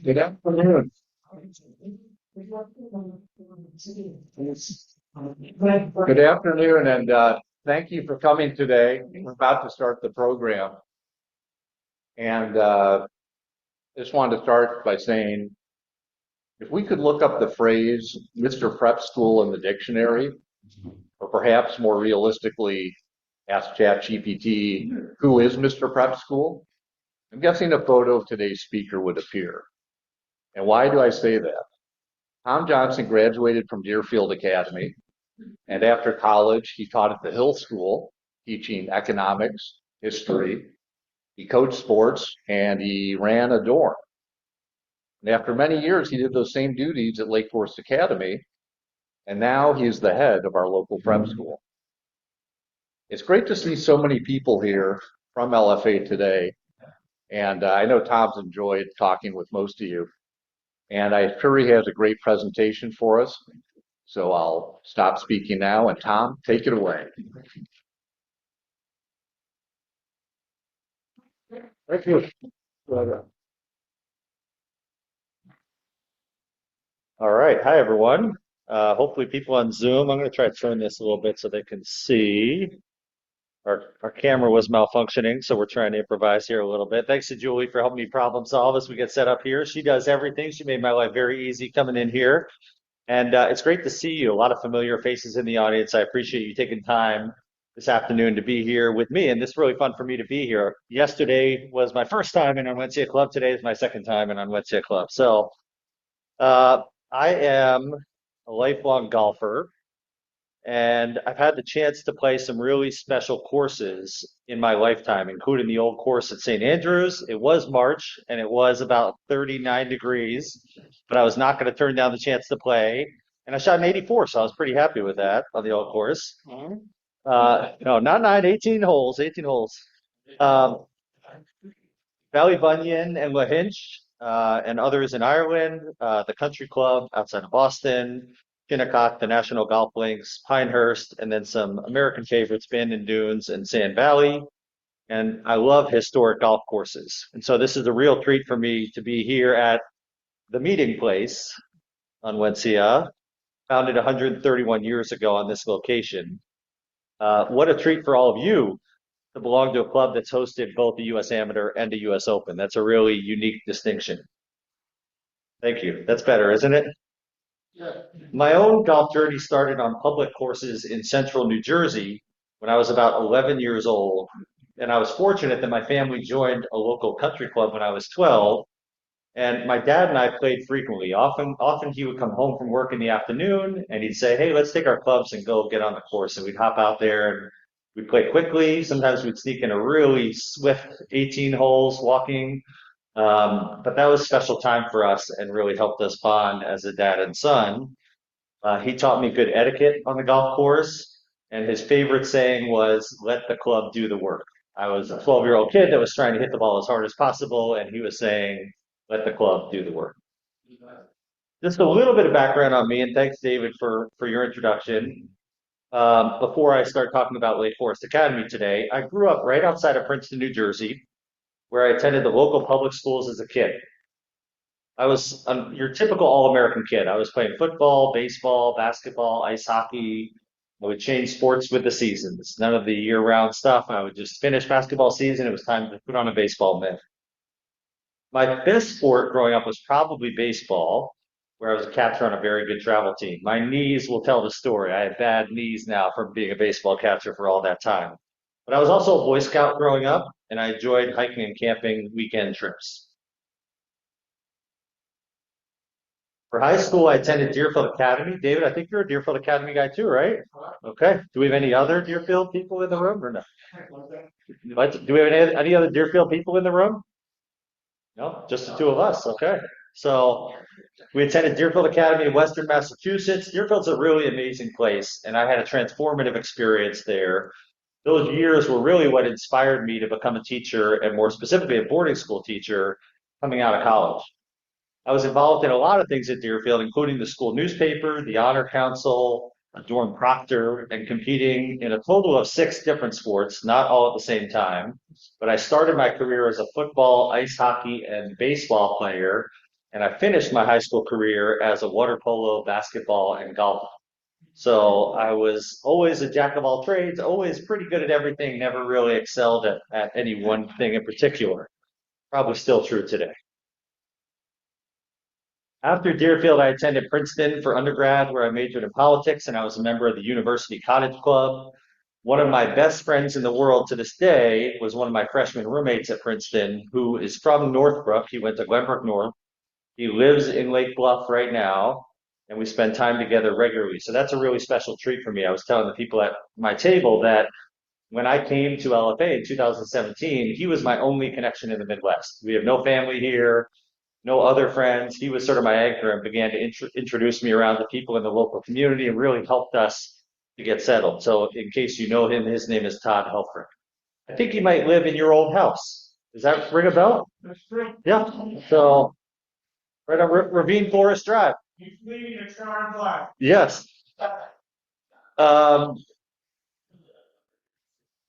Good afternoon. Good afternoon, and thank you for coming today. We're about to start the program, and just wanted to start by saying, if we could look up the phrase "Mr. Prep School" in the dictionary, or perhaps more realistically, ask ChatGPT, "Who is Mr. Prep School?" I'm guessing a photo of today's speaker would appear. And why do I say that? Tom Johnson graduated from Deerfield Academy, and after college, he taught at the Hill School, teaching economics, history. He coached sports, and he ran a dorm. And after many years, he did those same duties at Lake Forest Academy, and now he's the head of our local prep school. It's great to see so many people here from LFA today, and I know Tom's enjoyed talking with most of you, and I'm sure he has a great presentation for us. So I'll stop speaking now, and Tom, take it away. Thank you. All right. Hi, everyone. Hopefully people on Zoom, I'm going to try to turn this a little bit so they can see. Our camera was malfunctioning, so we're trying to improvise here a little bit. Thanks to Julie for helping me problem solve as we get set up here. She does everything. She made my life very easy coming in here. And it's great to see you. A lot of familiar faces in the audience. I appreciate you taking time this afternoon to be here with me. And it's really fun for me to be here. Yesterday was my first time in Onwentsia Club. Today is my second time in Onwentsia Club. So uh, I am a lifelong golfer, and I've had the chance to play some really special courses in my lifetime, including the old course at St. Andrews. It was March, and it was about 39 degrees, but I was not going to turn down the chance to play. And I shot an 84, so I was pretty happy with that on the old course. No, not 9, 18 holes, 18 holes. Um, Ballybunion and Lahinch, and others in Ireland, the Country Club outside of Boston, Shinnecock, the National Golf Links, Pinehurst, and then some American favorites, Bandon Dunes and Sand Valley. And I love historic golf courses. And so this is a real treat for me to be here at the meeting place on Wensia, founded 131 years ago on this location. What a treat for all of you to belong to a club that's hosted both the U.S. Amateur and the U.S. Open. That's a really unique distinction. Thank you. That's better, isn't it? My own golf journey started on public courses in central New Jersey when I was about 11 years old. And I was fortunate that my family joined a local country club when I was 12. And my dad and I played frequently. Often he would come home from work in the afternoon and he'd say, "Hey, let's take our clubs and go get on the course." And we'd hop out there and we'd play quickly. Sometimes we'd sneak in a really swift 18 holes walking. But that was a special time for us and really helped us bond as a dad and son. He taught me good etiquette on the golf course, and his favorite saying was, "Let the club do the work." I was a 12-year-old kid that was trying to hit the ball as hard as possible, and he was saying, "Let the club do the work." Just a little bit of background on me, and thanks, David, for your introduction. Before I start talking about Lake Forest Academy today, I grew up right outside of Princeton, New Jersey, where I attended the local public schools as a kid. I was your typical all-American kid. I was playing football, baseball, basketball, ice hockey. I would change sports with the seasons. None of the year-round stuff. I would just finish basketball season. It was time to put on a baseball mitt. My best sport growing up was probably baseball, where I was a catcher on a very good travel team. My knees will tell the story. I have bad knees now from being a baseball catcher for all that time. But I was also a Boy Scout growing up, and I enjoyed hiking and camping weekend trips. For high school, I attended Deerfield Academy. David, I think you're a Deerfield Academy guy too, right? Okay. Do we have any other Deerfield people in the room or no? Do we have any other Deerfield people in the room? No, just the two of us. Okay. So we attended Deerfield Academy in Western Massachusetts. Deerfield's a really amazing place, and I had a transformative experience there. Those years were really what inspired me to become a teacher, and more specifically, a boarding school teacher coming out of college. I was involved in a lot of things at Deerfield, including the school newspaper, the Honor Council, a dorm proctor, and competing in a total of six different sports, not all at the same time. But I started my career as a football, ice hockey, and baseball player, and I finished my high school career as a water polo, basketball, and golf. So I was always a jack of all trades, always pretty good at everything, never really excelled at any one thing in particular. Probably still true today. After Deerfield, I attended Princeton for undergrad, where I majored in politics, and I was a member of the University Cottage Club. One of my best friends in the world to this day was one of my freshman roommates at Princeton, who is from Northbrook. He went to Glenbrook North. He lives in Lake Bluff right now, and we spend time together regularly. So that's a really special treat for me. I was telling the people at my table that when I came to LFA in 2017, he was my only connection in the Midwest. We have no family here, no other friends. He was sort of my anchor and began to introduce me around to people in the local community and really helped us to get settled. So in case you know him, his name is Todd Helfrich. I think he might live in your old house. Does that ring a bell? That's true. Yeah. So right on Ravine Forest Drive. He's leaving a charm flag. Yes. Um,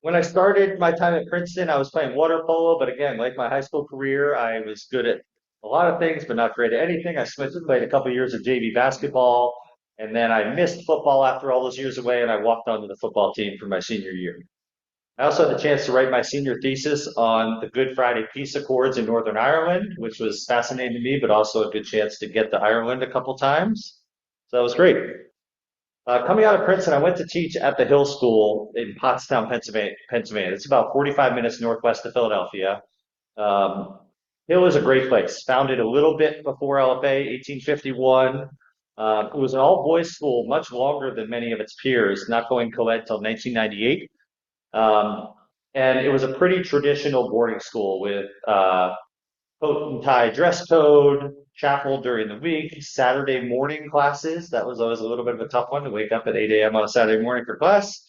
when I started my time at Princeton, I was playing water polo, but again, like my high school career, I was good at a lot of things, but not great at anything. I switched, played a couple years of JV basketball, and then I missed football after all those years away, and I walked onto the football team for my senior year. I also had the chance to write my senior thesis on the Good Friday Peace Accords in Northern Ireland, which was fascinating to me, but also a good chance to get to Ireland a couple times. So that was great. Coming out of Princeton, I went to teach at the Hill School in Pottstown, Pennsylvania. It's about 45 minutes northwest of Philadelphia. Um, Hill is a great place. Founded a little bit before LFA, 1851. It was an all-boys school, much longer than many of its peers, not going co-ed until 1998. Um, and it was a pretty traditional boarding school with coat and tie dress code, chapel during the week, Saturday morning classes. That was always a little bit of a tough one to wake up at 8 a.m. on a Saturday morning for class,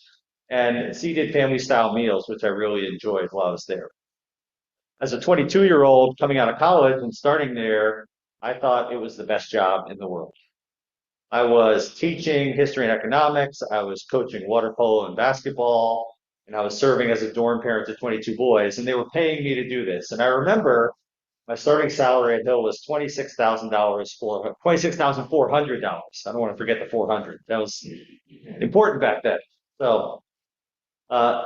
and seated family style meals, which I really enjoyed while I was there. As a 22-year-old coming out of college and starting there, I thought it was the best job in the world. I was teaching history and economics, I was coaching water polo and basketball, and I was serving as a dorm parent to 22 boys, and they were paying me to do this. And I remember my starting salary at Hill was $26,400. I don't want to forget the 400. That was important back then. So,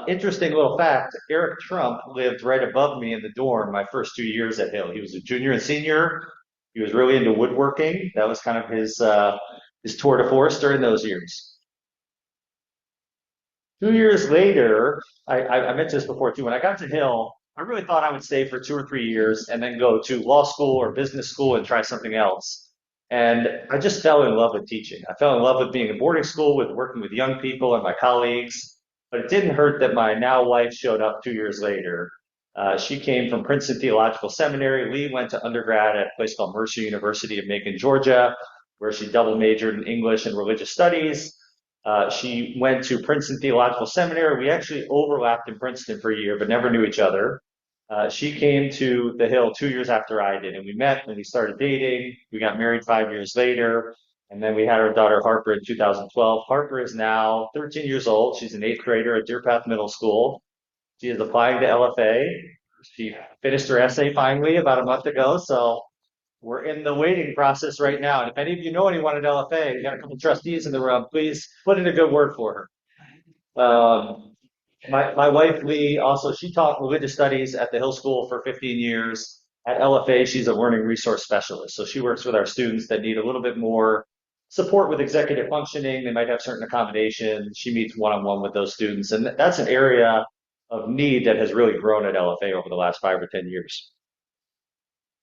interesting little fact, Eric Trump lived right above me in the dorm my first 2 years at Hill. He was a junior and senior. He was really into woodworking. That was kind of his tour de force during those years. 2 years later, I mentioned this before too. When I got to Hill, I really thought I would stay for 2 or 3 years and then go to law school or business school and try something else. And I just fell in love with teaching. I fell in love with being in boarding school, with working with young people and my colleagues. But it didn't hurt that my now wife showed up 2 years later. She came from Princeton Theological Seminary. Lee went to undergrad at a place called Mercer University of Macon, Georgia, where she double majored in English and religious studies. She went to Princeton Theological Seminary. We actually overlapped in Princeton for a year, but never knew each other. She came to the Hill 2 years after I did, and we met and we started dating. We got married 5 years later, and then we had our daughter Harper in 2012. Harper is now 13 years old. She's an eighth grader at Deer Path Middle School. She is applying to LFA. She finished her essay finally about a month ago, so we're in the waiting process right now. And if any of you know anyone at LFA, you got a couple trustees in the room, please put in a good word for her. My wife Lee also, she taught religious studies at the Hill School for 15 years. At LFA, she's a learning resource specialist. So she works with our students that need a little bit more support with executive functioning. They might have certain accommodations. She meets one-on-one with those students. And that's an area of need that has really grown at LFA over the last 5 or 10 years.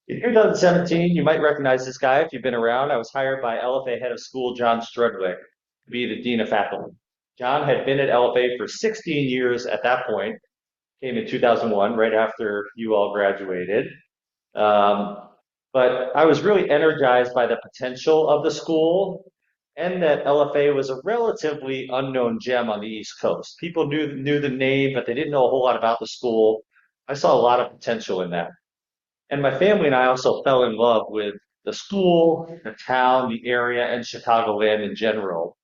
In 2017, you might recognize this guy if you've been around. I was hired by LFA head of school, John Strudwick, to be the dean of faculty. John had been at LFA for 16 years at that point, came in 2001, right after you all graduated. But I was really energized by the potential of the school and that LFA was a relatively unknown gem on the East Coast. People knew the name, but they didn't know a whole lot about the school. I saw a lot of potential in that. And my family and I also fell in love with the school, the town, the area, and Chicagoland in general.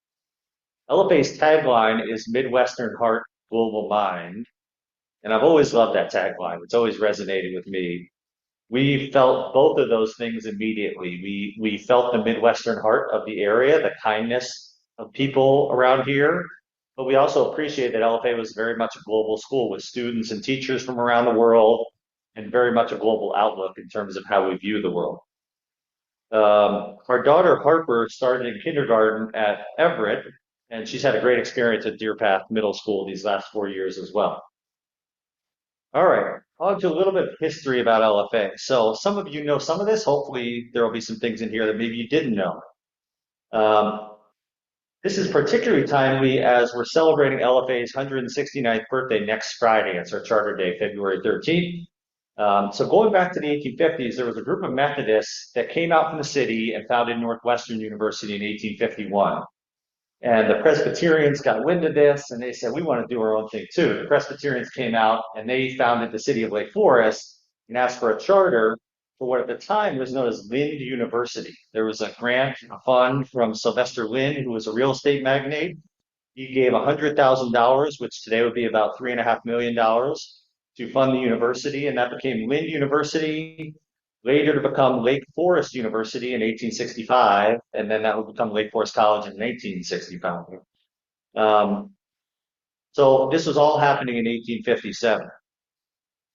LFA's tagline is Midwestern Heart, Global Mind. And I've always loved that tagline. It's always resonated with me. We felt both of those things immediately. We felt the Midwestern heart of the area, the kindness of people around here, but we also appreciate that LFA was very much a global school with students and teachers from around the world and very much a global outlook in terms of how we view the world. Our daughter Harper started in kindergarten at Everett, and she's had a great experience at Deer Path Middle School these last 4 years as well. All right, on to a little bit of history about LFA. So some of you know some of this. Hopefully, there will be some things in here that maybe you didn't know. Um, this is particularly timely as we're celebrating LFA's 169th birthday next Friday. It's our charter day, February 13th. So going back to the 1850s, there was a group of Methodists that came out from the city and founded Northwestern University in 1851. And the Presbyterians got wind of this and they said, we want to do our own thing too. The Presbyterians came out and they founded the city of Lake Forest and asked for a charter for what at the time was known as Lind University. There was a grant, a fund from Sylvester Lind, who was a real estate magnate. He gave $100,000, which today would be about $3.5 million, to fund the university, and that became Lind University, later to become Lake Forest University in 1865, and then that would become Lake Forest College in 1865. So this was all happening in 1857.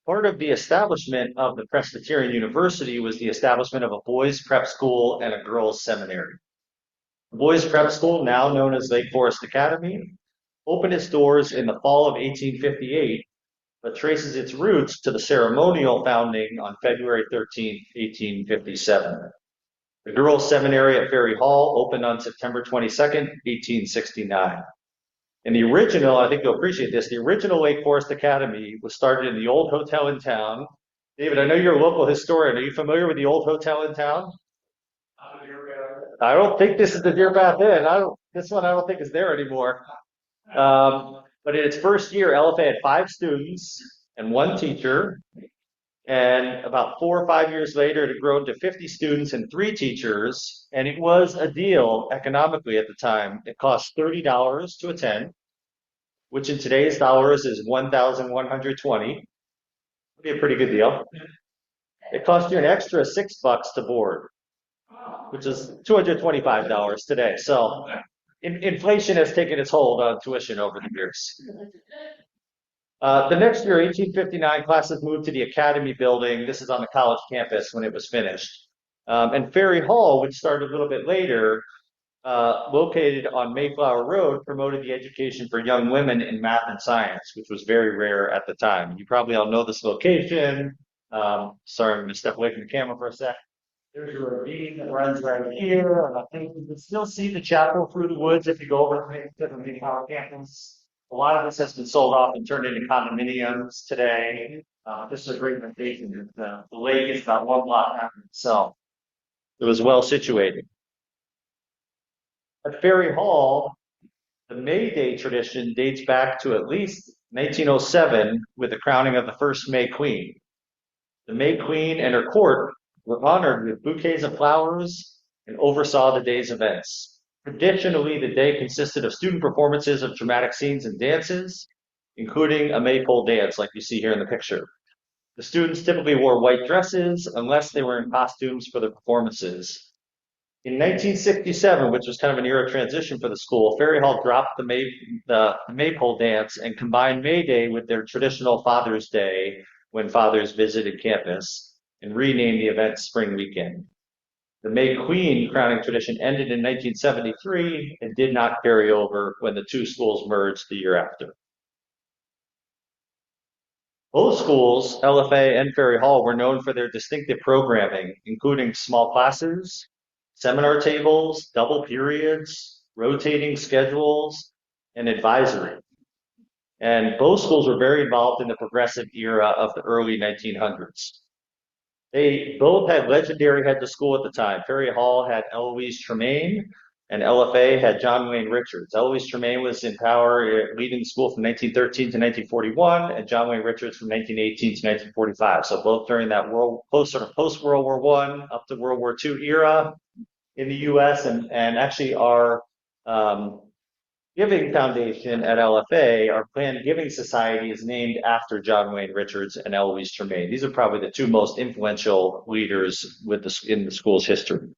Part of the establishment of the Presbyterian University was the establishment of a boys' prep school and a girls' seminary. The boys' prep school, now known as Lake Forest Academy, opened its doors in the fall of 1858, but traces its roots to the ceremonial founding on February 13th, 1857. The girls' seminary at Ferry Hall opened on September 22nd, 1869. And the original, I think you'll appreciate this, the original Lake Forest Academy was started in the old hotel in town. David, I know you're a local historian. Are you familiar with the old hotel in town? I don't think this is the Deer Path Inn. This one I don't think is there anymore. But in its first year, LFA had 5 students and 1 teacher. And about 4 or 5 years later, it had grown to 50 students and 3 teachers. And it was a deal economically at the time. It cost $30 to attend, which in today's dollars is $1,120. Would be a pretty good deal. It cost you an extra $6 to board, which is $225 today. So inflation has taken its hold on tuition over the years. The next year, 1859, classes moved to the Academy building. This is on the college campus when it was finished. And Ferry Hall, which started a little bit later, located on Mayflower Road, promoted the education for young women in math and science, which was very rare at the time. You probably all know this location. Sorry, I'm going to step away from the camera for a sec. There's a ravine that runs right here. And I think you can still see the chapel through the woods if you go over to the Mayflower campus. A lot of this has been sold off and turned into condominiums today. This is a great location. The lake is about 1 block after itself. It was well situated. At Ferry Hall, the May Day tradition dates back to at least 1907 with the crowning of the first May Queen. The May Queen and her court were honored with bouquets of flowers and oversaw the day's events. Traditionally, the day consisted of student performances of dramatic scenes and dances, including a maypole dance like you see here in the picture. The students typically wore white dresses unless they were in costumes for the performances. In 1967, which was kind of an era transition for the school, Ferry Hall dropped the maypole dance and combined May Day with their traditional Father's Day when fathers visited campus and renamed the event Spring Weekend. The May Queen crowning tradition ended in 1973 and did not carry over when the 2 schools merged the year after. Both schools, LFA and Ferry Hall, were known for their distinctive programming, including small classes, seminar tables, double periods, rotating schedules, and advisory. And both schools were very involved in the progressive era of the early 1900s. They both had legendary heads of school at the time. Ferry Hall had Eloise Tremaine, and LFA had John Wayne Richards. Eloise Tremaine was in power, leading the school from 1913 to 1941, and John Wayne Richards from 1918 to 1945. So both during that post-World War I up to World War II era in the U.S. and actually are Giving Foundation at LFA, our planned giving society, is named after John Wayne Richards and Eloise Tremaine. These are probably the two most influential leaders in the school's history.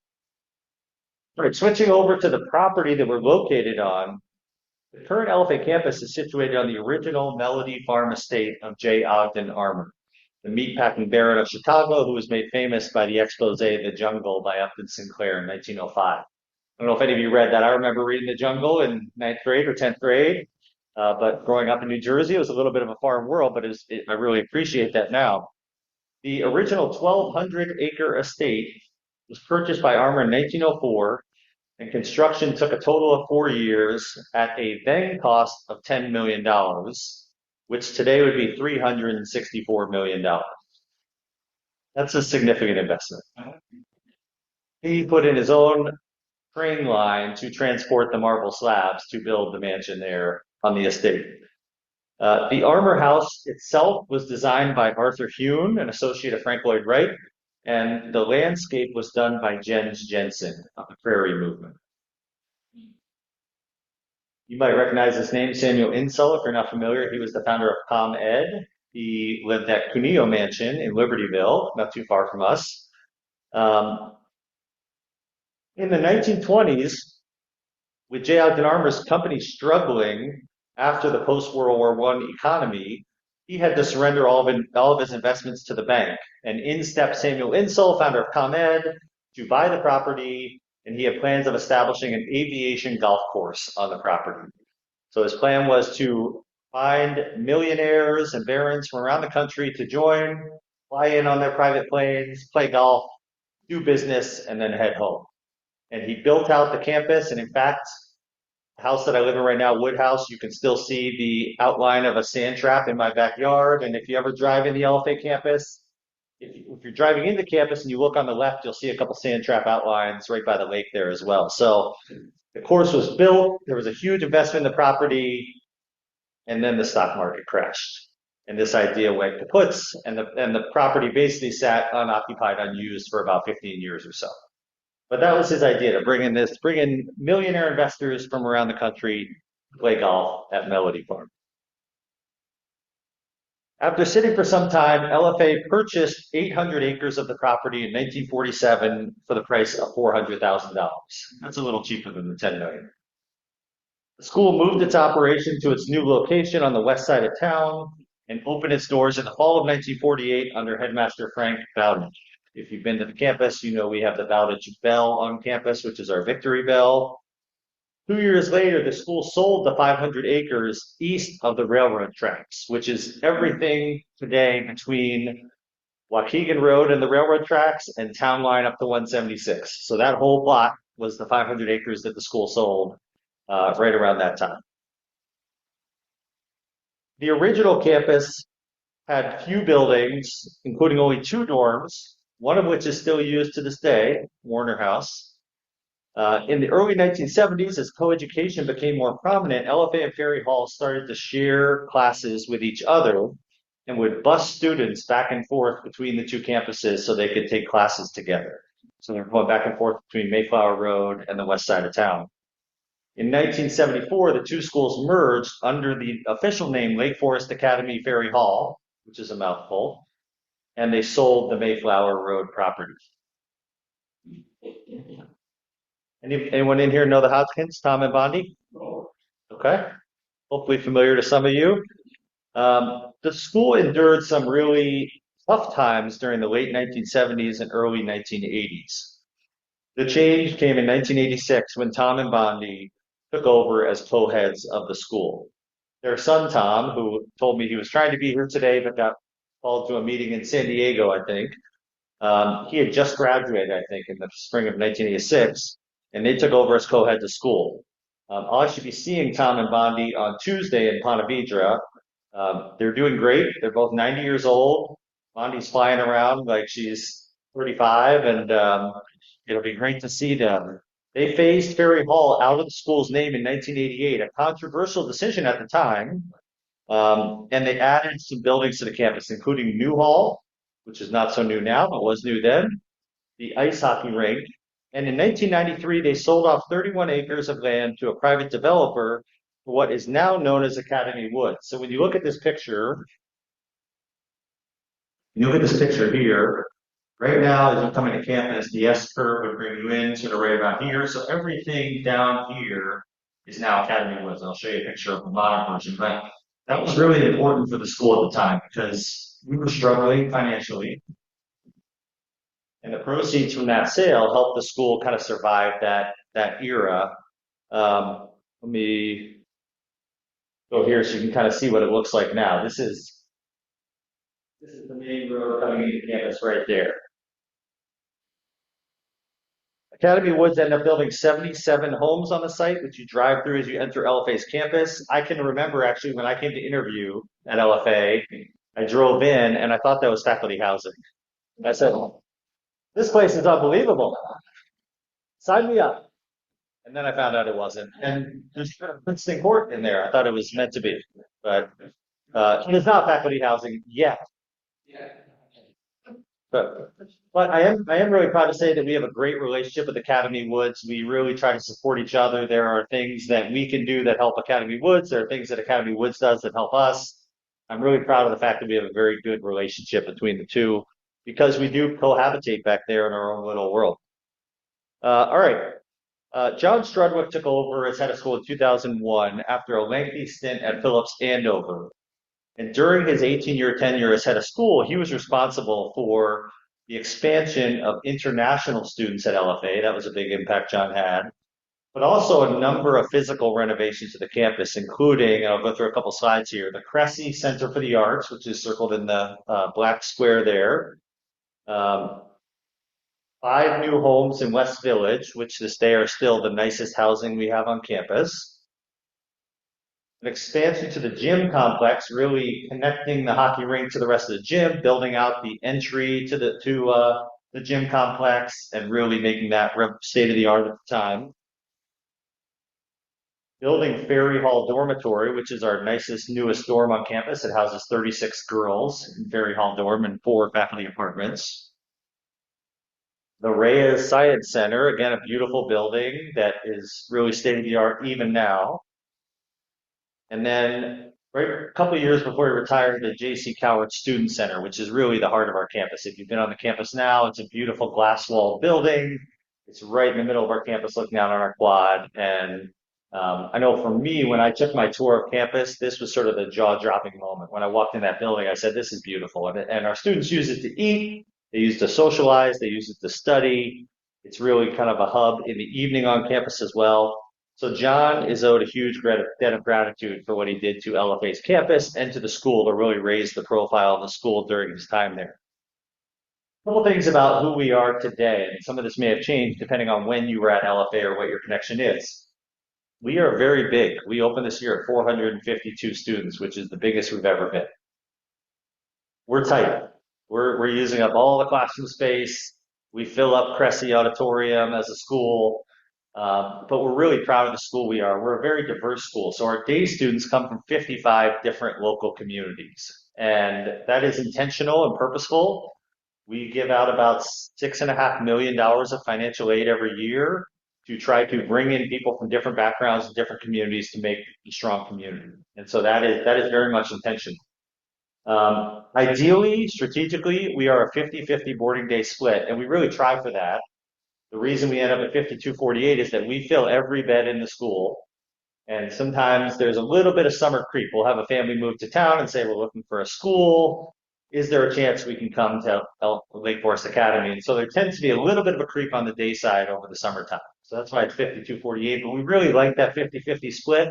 All right, switching over to the property that we're located on, the current LFA campus is situated on the original Melody Farm estate of J. Ogden Armour, the meatpacking baron of Chicago, who was made famous by the expose The Jungle by Upton Sinclair in 1905. I don't know if any of you read that. I remember reading The Jungle in ninth grade or 10th grade. But growing up in New Jersey, it was a little bit of a foreign world, but I really appreciate that now. The original 1,200-acre estate was purchased by Armour in 1904, and construction took a total of 4 years at a then cost of $10 million, which today would be $364 million. That's a significant investment. He put in his own train line to transport the marble slabs to build the mansion there on the estate. The Armour House itself was designed by Arthur Hune, an associate of Frank Lloyd Wright, and the landscape was done by Jens Jensen of the Prairie Movement. You might recognize his name, Samuel Insull, if you're not familiar. He was the founder of ComEd. He lived at Cuneo Mansion in Libertyville, not too far from us. In the 1920s, with J. Ogden Armour's company struggling after the post-World War I economy, he had to surrender all of his investments to the bank. And in stepped Samuel Insull, founder of ComEd, to buy the property, and he had plans of establishing an aviation golf course on the property. So his plan was to find millionaires and barons from around the country to join, fly in on their private planes, play golf, do business, and then head home. And he built out the campus, and in fact, the house that I live in right now, Wood House, you can still see the outline of a sand trap in my backyard. And if you ever drive in the LFA campus, if you're driving into campus and you look on the left, you'll see a couple sand trap outlines right by the lake there as well. So the course was built, there was a huge investment in the property, and then the stock market crashed. And this idea went kaputs, and the property basically sat unoccupied, unused for about 15 years or so. But that was his idea, to bring in millionaire investors from around the country to play golf at Melody Farm. After sitting for some time, LFA purchased 800 acres of the property in 1947 for the price of $400,000. That's a little cheaper than the $10 million. The school moved its operation to its new location on the west side of town and opened its doors in the fall of 1948 under headmaster Frank Bowditch. If you've been to the campus, you know we have the Bowditch Bell on campus, which is our victory bell. 2 years later, the school sold the 500 acres east of the railroad tracks, which is everything today between Waukegan Road and the railroad tracks and Town Line up to 176. So that whole plot was the 500 acres that the school sold right around that time. The original campus had few buildings, including only 2 dorms, one of which is still used to this day, Warner House. In the early 1970s, as coeducation became more prominent, LFA and Ferry Hall started to share classes with each other and would bus students back and forth between the 2 campuses so they could take classes together. So they're going back and forth between Mayflower Road and the west side of town. In 1974, the 2 schools merged under the official name Lake Forest Academy Ferry Hall, which is a mouthful, and they sold the Mayflower Road property. Anyone in here know the Hodgkins, Tom and Bondi? Okay. Hopefully familiar to some of you. The school endured some really tough times during the late 1970s and early 1980s. The change came in 1986 when Tom and Bondi took over as co-heads of the school. Their son, Tom, who told me he was trying to be here today but got called to a meeting in San Diego, I think. He had just graduated, I think, in the spring of 1986, and they took over as co-heads of school. I'll actually be seeing Tom and Bondi on Tuesday in Ponte Vedra. They're doing great. They're both 90 years old. Bondi's flying around like she's 35, and it'll be great to see them. They phased Ferry Hall out of the school's name in 1988, a controversial decision at the time, and they added some buildings to the campus, including New Hall, which is not so new now, but was new then, the ice hockey rink, and in 1993, they sold off 31 acres of land to a private developer what is now known as Academy Woods. So when you look at this picture, here, right now, as you come into campus, the S curve would bring you in sort of right about here. So everything down here is now Academy Woods. I'll show you a picture of the modern version, but that was really important for the school at the time because we were struggling financially, and the proceeds from that sale helped the school kind of survive that era. Let me go here so you can kind of see what it looks like now. This is the main road coming into campus right there. Academy Woods ended up building 77 homes on the site, which you drive through as you enter LFA's campus. I can remember actually when I came to interview at LFA, I drove in and I thought that was faculty housing. I said, this place is unbelievable. Sign me up. And then I found out it wasn't. And there's Princeton Court in there. I thought it was meant to be, but it is not faculty housing yet. But I am really proud to say that we have a great relationship with Academy Woods. We really try to support each other. There are things that we can do that help Academy Woods. There are things that Academy Woods does that help us. I'm really proud of the fact that we have a very good relationship between the two because we do cohabitate back there in our own little world. All right. John Strudwick took over as head of school in 2001 after a lengthy stint at Phillips Andover. And during his 18-year tenure as head of school, he was responsible for the expansion of international students at LFA. That was a big impact John had, but also a number of physical renovations to the campus, including, and I'll go through a couple slides here, the Cressy Center for the Arts, which is circled in the black square there. 5 new homes in West Village, which this day are still the nicest housing we have on campus. An expansion to the gym complex, really connecting the hockey rink to the rest of the gym, building out the entry to the gym complex, and really making that state of the art at the time. Building Ferry Hall Dormitory, which is our nicest, newest dorm on campus. It houses 36 girls in Ferry Hall dorm and 4 faculty apartments. The Reyes Science Center, again, a beautiful building that is really state of the art even now. And then right a couple of years before he retired, the J.C. Coward Student Center, which is really the heart of our campus. If you've been on the campus now, it's a beautiful glass walled building. It's right in the middle of our campus looking out on our quad. And I know for me, when I took my tour of campus, this was sort of the jaw-dropping moment. When I walked in that building, I said, this is beautiful. And our students use it to eat. They use it to socialize. They use it to study. It's really kind of a hub in the evening on campus as well. So John is owed a huge debt of gratitude for what he did to LFA's campus and to the school to really raise the profile of the school during his time there. A couple things about who we are today, and some of this may have changed depending on when you were at LFA or what your connection is. We are very big. We opened this year at 452 students, which is the biggest we've ever been. We're tight. We're using up all the classroom space. We fill up Cressy Auditorium as a school. But we're really proud of the school we are. We're a very diverse school. So our day students come from 55 different local communities. And that is intentional and purposeful. We give out about $6.5 million of financial aid every year to try to bring in people from different backgrounds and different communities to make a strong community. And so that is very much intentional. Ideally, strategically, we are a 50-50 boarding day split, and we really try for that. The reason we end up at 52-48 is that we fill every bed in the school. And sometimes there's a little bit of summer creep. We'll have a family move to town and say, we're looking for a school. Is there a chance we can come to Lake Forest Academy? And so there tends to be a little bit of a creep on the day side over the summertime. So that's why it's 52-48. But we really like that 50-50 split.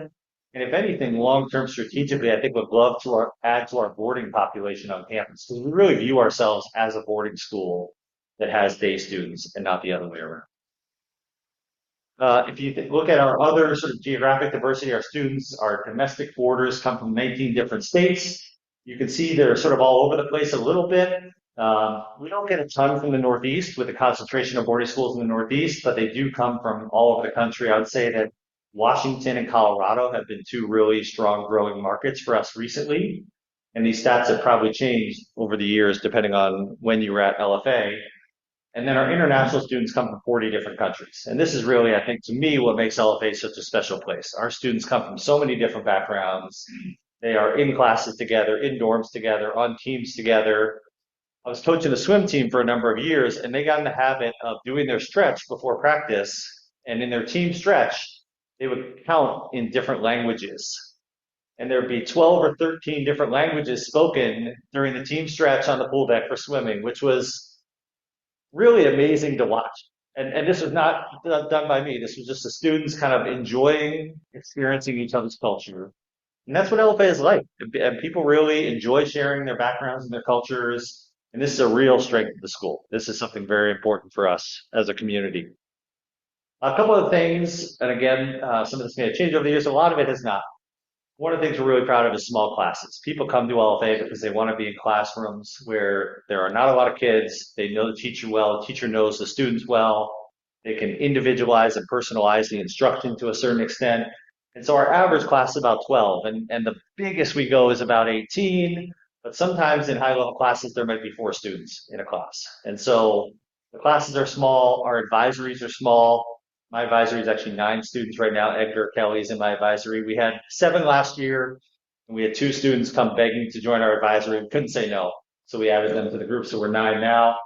And if anything, long-term strategically, I think we'd love to add to our boarding population on campus. Because we really view ourselves as a boarding school that has day students and not the other way around. If you look at our other sort of geographic diversity, our students, our domestic boarders come from 19 different states. You can see they're sort of all over the place a little bit. We don't get a ton from the Northeast with a concentration of boarding schools in the Northeast, but they do come from all over the country. I would say that Washington and Colorado have been 2 really strong growing markets for us recently. And these stats have probably changed over the years depending on when you were at LFA. And then our international students come from 40 different countries. And this is really, I think, to me, what makes LFA such a special place. Our students come from so many different backgrounds. They are in classes together, in dorms together, on teams together. I was coaching a swim team for a number of years, and they got in the habit of doing their stretch before practice. And in their team stretch, they would count in different languages. And there'd be 12 or 13 different languages spoken during the team stretch on the pool deck for swimming, which was really amazing to watch. And this was not done by me. This was just the students kind of enjoying experiencing each other's culture. And that's what LFA is like. And people really enjoy sharing their backgrounds and their cultures. And this is a real strength of the school. This is something very important for us as a community. A couple of things, and again, some of this may have changed over the years. A lot of it has not. One of the things we're really proud of is small classes. People come to LFA because they want to be in classrooms where there are not a lot of kids. They know the teacher well. The teacher knows the students well. They can individualize and personalize the instruction to a certain extent. And so our average class is about 12, and the biggest we go is about 18. But sometimes in high level classes, there might be 4 students in a class. And so the classes are small. Our advisories are small. My advisory is actually 9 students right now. Edgar Kelly's in my advisory. We had 7 last year, and we had 2 students come begging to join our advisory. We couldn't say no, so we added them to the group. So we're 9 now.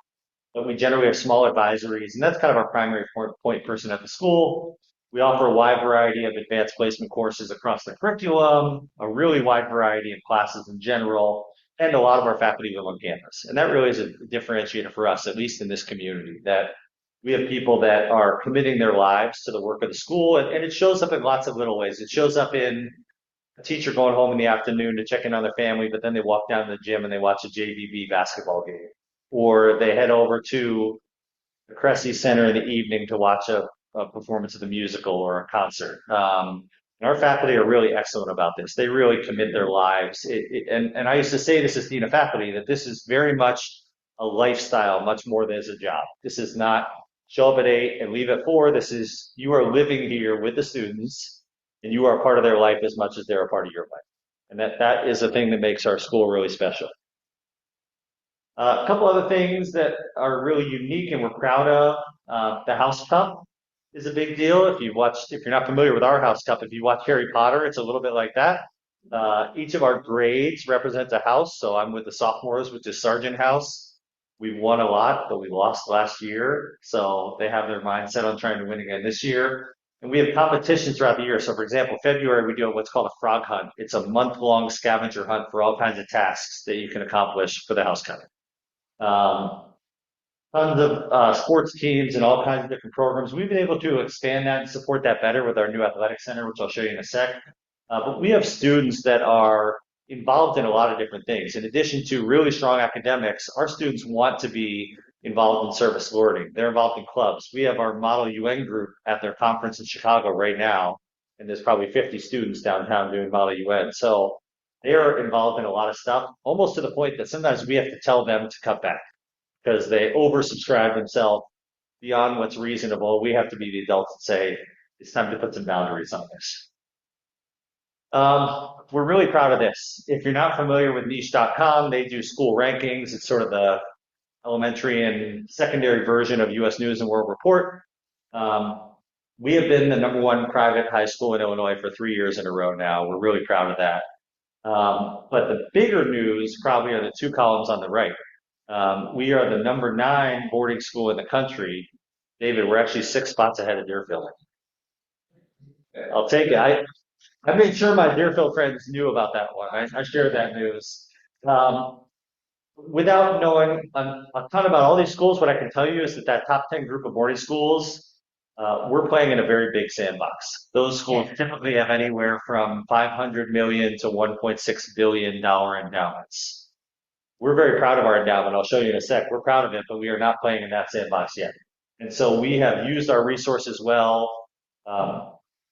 But we generally have small advisories, and that's kind of our primary point person at the school. We offer a wide variety of advanced placement courses across the curriculum, a really wide variety of classes in general, and a lot of our faculty live on campus. And that really is a differentiator for us, at least in this community, that we have people that are committing their lives to the work of the school, and it shows up in lots of little ways. It shows up in a teacher going home in the afternoon to check in on their family, but then they walk down to the gym and they watch a JVB basketball game. Or they head over to the Cressy Center in the evening to watch a performance of the musical or a concert. And our faculty are really excellent about this. They really commit their lives. And I used to say this as dean of faculty, that this is very much a lifestyle, much more than as a job. This is not show up at 8 and leave at 4. This is, you are living here with the students, and you are a part of their life as much as they're a part of your life. And that is a thing that makes our school really special. A couple other things that are really unique and we're proud of. The House Cup is a big deal. If you're not familiar with our House Cup, if you watch Harry Potter, it's a little bit like that. Each of our grades represents a house. So I'm with the sophomores, which is Sargent House. We won a lot, but we lost last year. So they have their mindset on trying to win again this year. And we have competitions throughout the year. So for example, February, we do what's called a frog hunt. It's a month-long scavenger hunt for all kinds of tasks that you can accomplish for the House Cup. Tons of sports teams and all kinds of different programs. We've been able to expand that and support that better with our new athletic center, which I'll show you in a sec. But we have students that are involved in a lot of different things. In addition to really strong academics, our students want to be involved in service learning. They're involved in clubs. We have our Model UN group at their conference in Chicago right now, and there's probably 50 students downtown doing Model UN. So they are involved in a lot of stuff, almost to the point that sometimes we have to tell them to cut back because they oversubscribe themselves beyond what's reasonable. We have to be the adults and say, it's time to put some boundaries on this. We're really proud of this. If you're not familiar with niche.com, they do school rankings. It's sort of the elementary and secondary version of U.S. News and World Report. We have been the #1 private high school in Illinois for 3 years in a row now. We're really proud of that. But the bigger news probably are the 2 columns on the right. We are the #9 boarding school in the country. David, we're actually 6 spots ahead of Deerfield. I'll take it. I made sure my Deerfield friends knew about that one. I shared that news. Without knowing a ton about all these schools, what I can tell you is that top 10 group of boarding schools, we're playing in a very big sandbox. Those schools typically have anywhere from $500 million to $1.6 billion endowments. We're very proud of our endowment. I'll show you in a sec. We're proud of it, but we are not playing in that sandbox yet. And so we have used our resources well.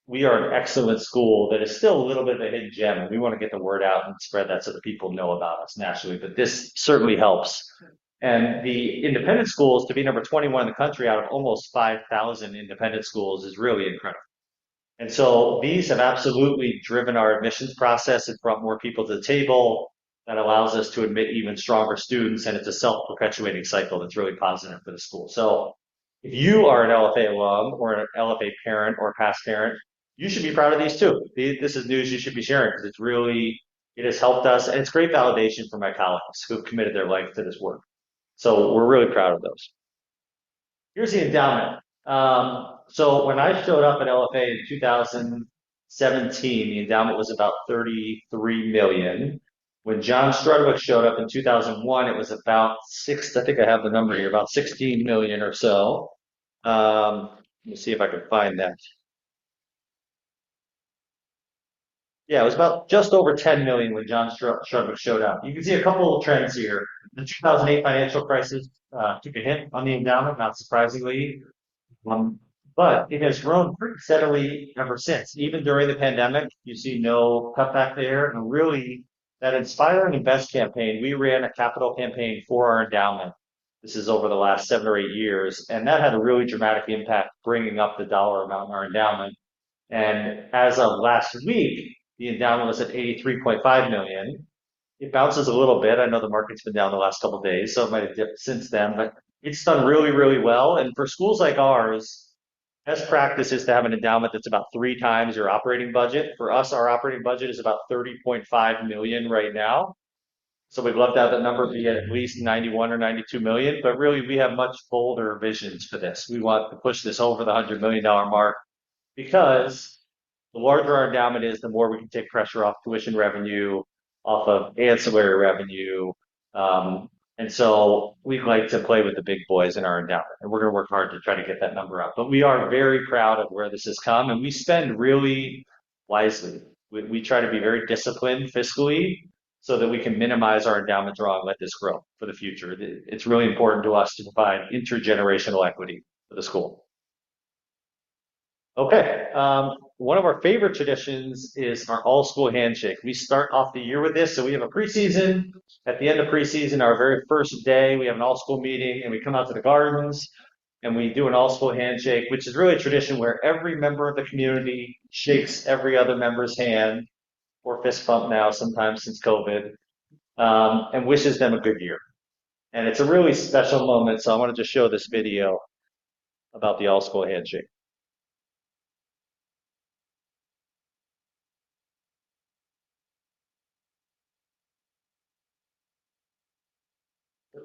We are an excellent school that is still a little bit of a hidden gem, and we want to get the word out and spread that so that people know about us nationally. But this certainly helps. And the independent schools, to be number 21 in the country out of almost 5,000 independent schools, is really incredible. And so these have absolutely driven our admissions process. It brought more people to the table. that allows us to admit even stronger students, and it's a self-perpetuating cycle that's really positive for the school. So if you are an LFA alum or an LFA parent or past parent, you should be proud of these too. This is news you should be sharing because it has helped us, and it's great validation for my colleagues who've committed their life to this work. So we're really proud of those. Here's the endowment. So when I showed up at LFA in 2017, the endowment was about 33 million. When John Strudwick showed up in 2001, it was about I think I have the number here, about 16 million or so. Let me see if I can find that. Yeah, it was about just over 10 million when John Strudwick showed up. You can see a couple of trends here. The 2008 financial crisis took a hit on the endowment, not surprisingly. Um, but it has grown pretty steadily ever since. Even during the pandemic, you see no cutback there. And really, that Inspire and Invest campaign, we ran a capital campaign for our endowment. This is over the last 7 or 8 years. And that had a really dramatic impact, bringing up the dollar amount in our endowment. And as of last week, the endowment was at 83.5 million. It bounces a little bit. I know the market's been down the last couple of days, so it might have dipped since then, but it's done really, really well. And for schools like ours, best practice is to have an endowment that's about 3 times your operating budget. For us, our operating budget is about 30.5 million right now. So we'd love to have that number be at least 91 or 92 million, but really we have much bolder visions for this. We want to push this over the $100 million mark because the larger our endowment is, the more we can take pressure off tuition revenue, off of ancillary revenue. And so we'd like to play with the big boys in our endowment, and we're going to work hard to try to get that number up. But we are very proud of where this has come, and we spend really wisely. We try to be very disciplined fiscally so that we can minimize our endowment draw and let this grow for the future. It's really important to us to provide intergenerational equity for the school. Okay. One of our favorite traditions is our all school handshake. We start off the year with this. So we have a preseason. At the end of preseason, our very first day, we have an all school meeting and we come out to the gardens and we do an all school handshake, which is really a tradition where every member of the community shakes every other member's hand, or fist bump now, sometimes since COVID, and wishes them a good year. And it's a really special moment. So I want to just show this video about the all school handshake.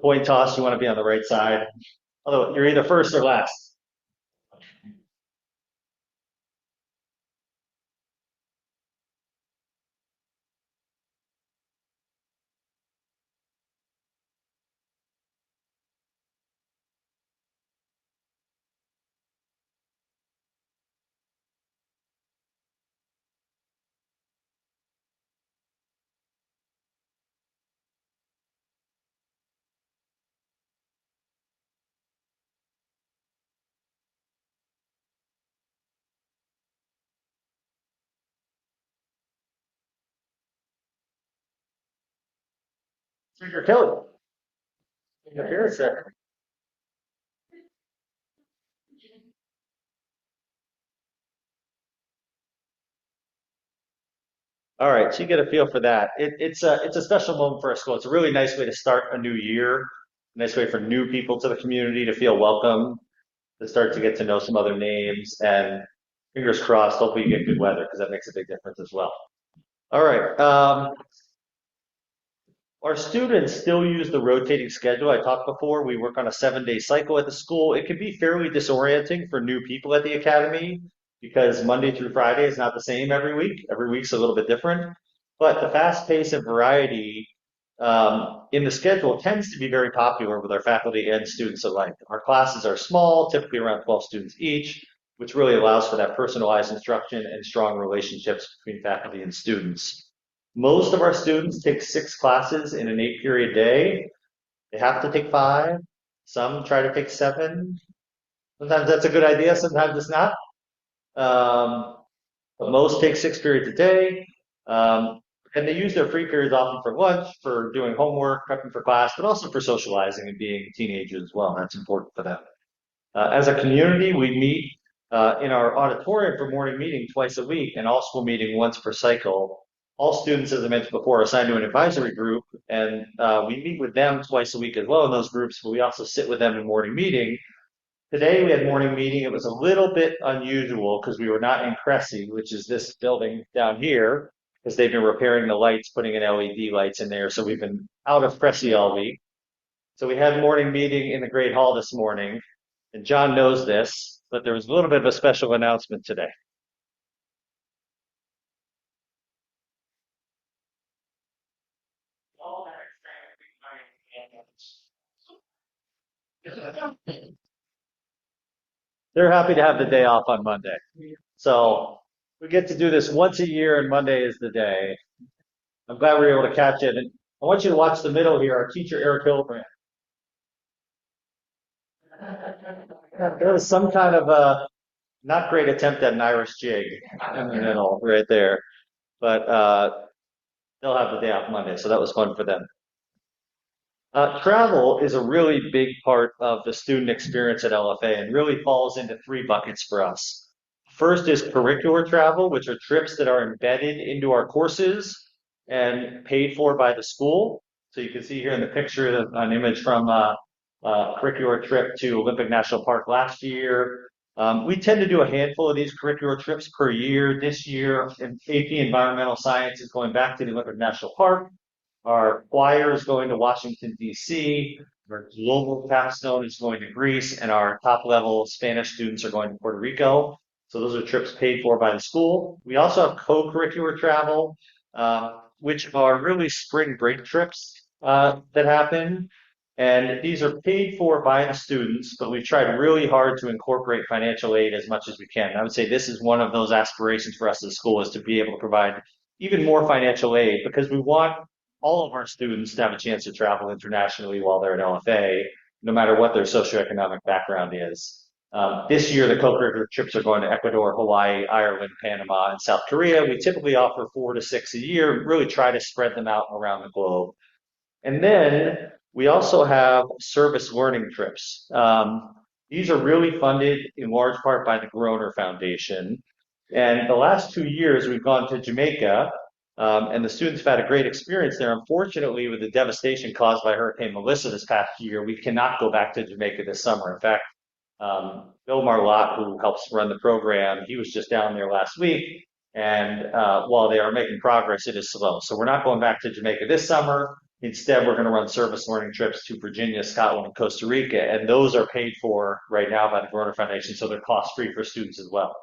Coin toss, you want to be on the right side. Although you're either first or last. Trigger Kelly. Interference there. All right, so you get a feel for that. It's a special moment for our school. It's a really nice way to start a new year. Nice way for new people to the community to feel welcome, to start to get to know some other names, and fingers crossed, hopefully you get good weather because that makes a big difference as well. All right. Our students still use the rotating schedule. I talked before, we work on a 7-day cycle at the school. It can be fairly disorienting for new people at the academy because Monday through Friday is not the same every week. Every week's a little bit different. But the fast pace and variety in the schedule tends to be very popular with our faculty and students alike. Our classes are small, typically around 12 students each, which really allows for that personalized instruction and strong relationships between faculty and students. Most of our students take 6 classes in an 8-period day. They have to take 5. Some try to take 7. Sometimes that's a good idea, sometimes it's not. But most take 6 periods a day. And they use their free periods often for lunch, for doing homework, prepping for class, but also for socializing and being teenagers as well. That's important for them. As a community, we meet in our auditorium for morning meeting twice a week and all school meeting once per cycle. all students, as I mentioned before, are assigned to an advisory group, and we meet with them twice a week as well in those groups, but we also sit with them in morning meeting. Today we had morning meeting. It was a little bit unusual because we were not in Cressy, which is this building down here, because they've been repairing the lights, putting in LED lights in there. So we've been out of Cressy all week. So we had morning meeting in the Great Hall this morning, and John knows this, but there was a little bit of a special announcement today. They're happy to have the day off on Monday. So we get to do this once a year, and Monday is the day. I'm glad we were able to catch it. And I want you to watch the middle here, our teacher, Eric Hilbrand. There was some kind of a not great attempt at an Irish jig in the middle, right there. But they'll have the day off Monday, so that was fun for them. Travel is a really big part of the student experience at LFA and really falls into three buckets for us. First is curricular travel, which are trips that are embedded into our courses and paid for by the school. So you can see here in the picture an image from a curricular trip to Olympic National Park last year. We tend to do a handful of these curricular trips per year. This year, in AP Environmental Science is going back to the Olympic National Park. Our choir is going to Washington, D.C. Our global capstone is going to Greece, and our top level Spanish students are going to Puerto Rico. So those are trips paid for by the school. We also have co-curricular travel, which are really spring break trips that happen. And these are paid for by the students, but we've tried really hard to incorporate financial aid as much as we can. I would say this is one of those aspirations for us as a school, is to be able to provide even more financial aid, because we want all of our students to have a chance to travel internationally while they're at LFA, no matter what their socioeconomic background is. This year, the co-curricular trips are going to Ecuador, Hawaii, Ireland, Panama, and South Korea. We typically offer 4 to 6 a year, really try to spread them out around the globe. And then we also have service learning trips. These are really funded in large part by the Groner Foundation. And the last 2 years, we've gone to Jamaica, and the students have had a great experience there. Unfortunately, with the devastation caused by Hurricane Melissa this past year, we cannot go back to Jamaica this summer. In fact, Bill Marlott, who helps run the program, he was just down there last week. And while they are making progress, it is slow. So we're not going back to Jamaica this summer. Instead, we're going to run service learning trips to Virginia, Scotland, and Costa Rica. And those are paid for right now by the Groner Foundation, so they're cost-free for students as well.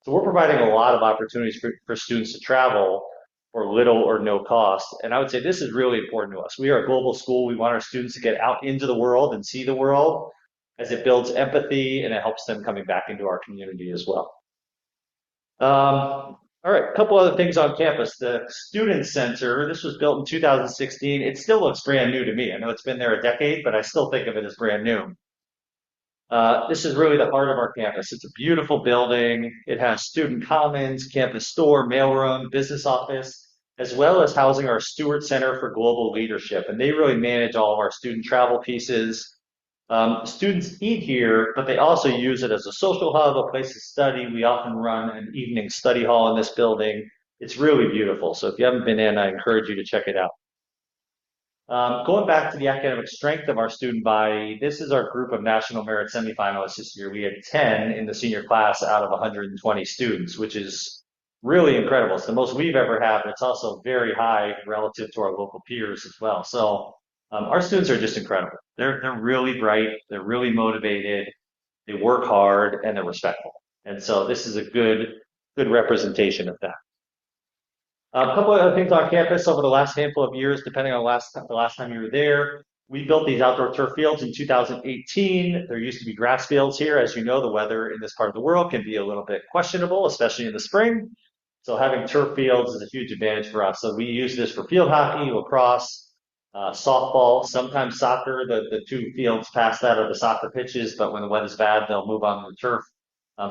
So we're providing a lot of opportunities for students to travel for little or no cost. And I would say this is really important to us. We are a global school. We want our students to get out into the world and see the world, as it builds empathy and it helps them coming back into our community as well. All right, a couple other things on campus. The Student Center, this was built in 2016. It still looks brand new to me. I know it's been there a decade, but I still think of it as brand new. This is really the heart of our campus. It's a beautiful building. It has student commons, campus store, mailroom, business office, as well as housing our Stewart Center for Global Leadership. And they really manage all of our student travel pieces. Students eat here, but they also use it as a social hub, a place to study. We often run an evening study hall in this building. It's really beautiful. So if you haven't been in, I encourage you to check it out. Going back to the academic strength of our student body, this is our group of national merit semifinalists this year. We had 10 in the senior class out of 120 students, which is really incredible. It's the most we've ever had, but it's also very high relative to our local peers as well. So our students are just incredible. They're really bright, they're really motivated, they work hard, and they're respectful. And so this is a good representation of that. A couple of other things on campus over the last handful of years, depending on the last time you were there. We built these outdoor turf fields in 2018. There used to be grass fields here. As you know, the weather in this part of the world can be a little bit questionable, especially in the spring. So having turf fields is a huge advantage for us. So we use this for field hockey, lacrosse, softball, sometimes soccer. The two fields past that are the soccer pitches, but when the weather's bad, they'll move on to the turf.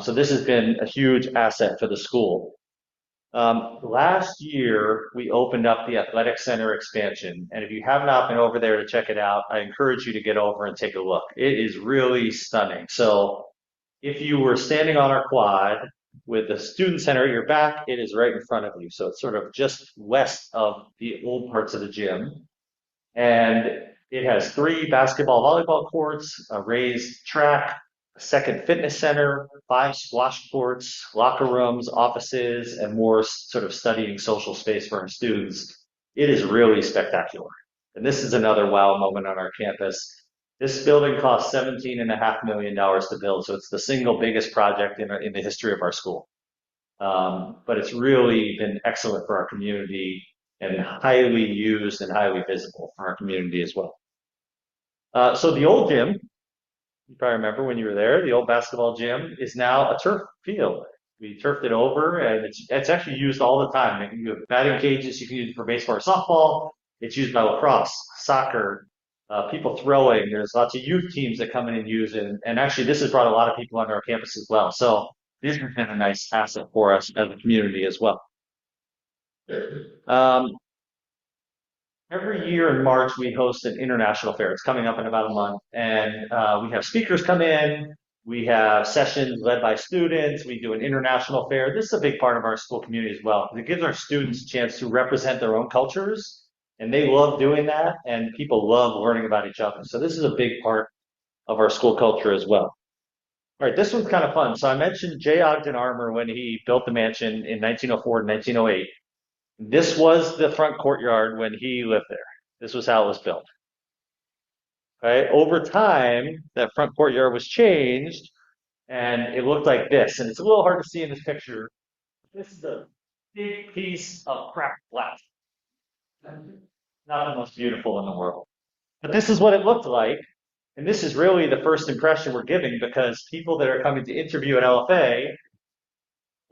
So this has been a huge asset for the school. Last year, we opened up the athletic center expansion. And if you have not been over there to check it out, I encourage you to get over and take a look. It is really stunning. So if you were standing on our quad, with the student center at your back, it is right in front of you. So it's sort of just west of the old parts of the gym. And it has three basketball, volleyball courts, a raised track, a second fitness center, five squash courts, locker rooms, offices, and more sort of studying social space for our students. It is really spectacular. And this is another wow moment on our campus. This building cost $17.5 million to build, so it's the single biggest project in the history of our school. But it's really been excellent for our community and highly used and highly visible for our community as well. So the old gym, you probably remember when you were there, the old basketball gym is now a turf field. We turfed it over and it's actually used all the time. You have batting cages, you can use it for baseball or softball. It's used by lacrosse, soccer, people throwing. There's lots of youth teams that come in and use it. And actually this has brought a lot of people onto our campus as well. So this has been a nice asset for us as a community as well. Um, Every year in March, we host an international fair. It's coming up in about a month. And we have speakers come in. We have sessions led by students. We do an international fair. This is a big part of our school community as well. It gives our students a chance to represent their own cultures. And they love doing that. And people love learning about each other. So this is a big part of our school culture as well. All right, this one's kind of fun. So I mentioned J. Ogden Armour when he built the mansion in 1904 and 1908. This was the front courtyard when he lived there. This was how it was built. Right? Over time, that front courtyard was changed and it looked like this. And it's a little hard to see in this picture. This is a big piece of cracked glass. Not the most beautiful in the world. But this is what it looked like. And this is really the first impression we're giving because people that are coming to interview at LFA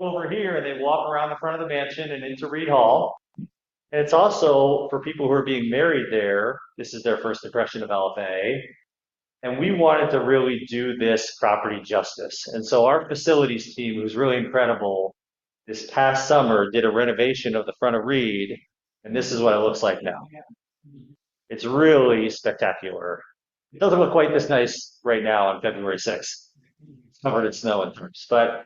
over here and they walk around the front of the mansion and into Reed Hall. And it's also for people who are being married there, this is their first impression of LFA. And we wanted to really do this property justice. And so our facilities team, who's really incredible, this past summer did a renovation of the front of Reed. And this is what it looks like now. It's really spectacular. It doesn't look quite this nice right now on February 6th. It's covered in snow and terms, but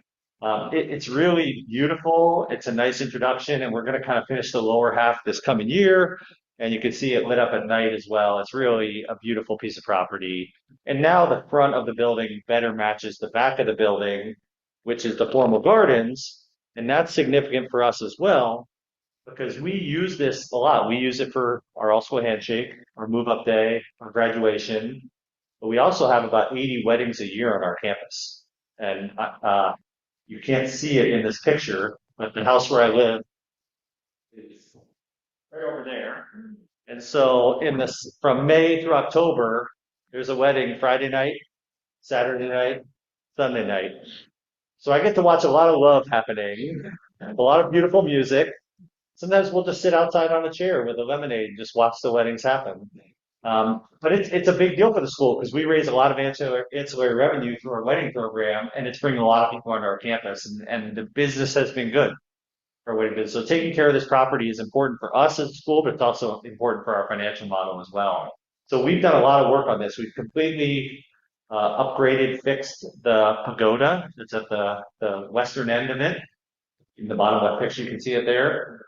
it's really beautiful. It's a nice introduction, and we're going to kind of finish the lower half this coming year. And you can see it lit up at night as well. It's really a beautiful piece of property. And now the front of the building better matches the back of the building, which is the formal gardens. And that's significant for us as well, because we use this a lot. We use it for our all school handshake, our move up day, our graduation. But we also have about 80 weddings a year on our campus. And you can't see it in this picture, but the house where I live is right over there. And so from May through October, there's a wedding Friday night, Saturday night, Sunday night. So I get to watch a lot of love happening, a lot of beautiful music. Sometimes we'll just sit outside on a chair with a lemonade and just watch the weddings happen. But it's a big deal for the school because we raise a lot of ancillary revenue through our wedding program, and it's bringing a lot of people onto our campus, and the business has been good for our wedding business. So taking care of this property is important for us as a school, but it's also important for our financial model as well. So we've done a lot of work on this. We've completely upgraded, fixed the pagoda that's at the western end of it. In the bottom left picture, you can see it there.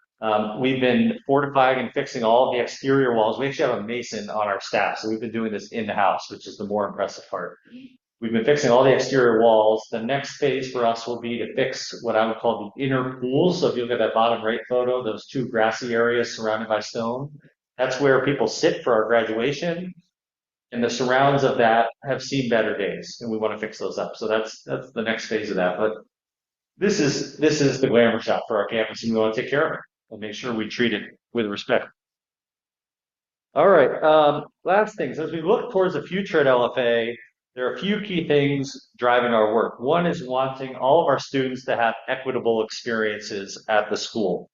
We've been fortifying and fixing all of the exterior walls. We actually have a mason on our staff, so we've been doing this in the house, which is the more impressive part. We've been fixing all the exterior walls. The next phase for us will be to fix what I would call the inner pools. So if you look at that bottom right photo, those two grassy areas surrounded by stone, that's where people sit for our graduation. And the surrounds of that have seen better days, and we want to fix those up. So that's the next phase of that. But this is the glamour shot for our campus, and we want to take care of it and make sure we treat it with respect. All right, last things. As we look towards the future at LFA, there are a few key things driving our work. One is wanting all of our students to have equitable experiences at the school.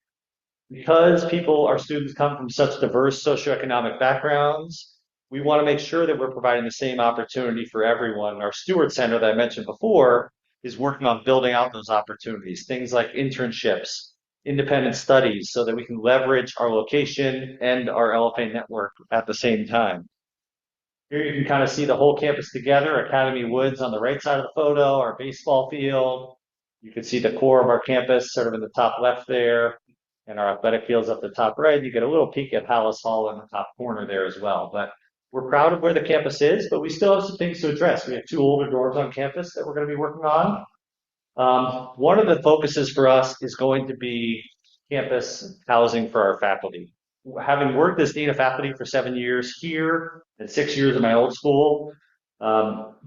Because our students come from such diverse socioeconomic backgrounds, we want to make sure that we're providing the same opportunity for everyone. Our Stewart Center that I mentioned before is working on building out those opportunities, things like internships, independent studies, so that we can leverage our location and our LFA network at the same time. Here you can kind of see the whole campus together, Academy Woods on the right side of the photo, our baseball field. You can see the core of our campus sort of in the top left there, and our athletic fields up the top right. You get a little peek at Hallis Hall in the top corner there as well. But we're proud of where the campus is, but we still have some things to address. We have two older dorms on campus that we're going to be working on. One of the focuses for us is going to be campus housing for our faculty. Having worked as dean of faculty for 7 years here and 6 years in my old school,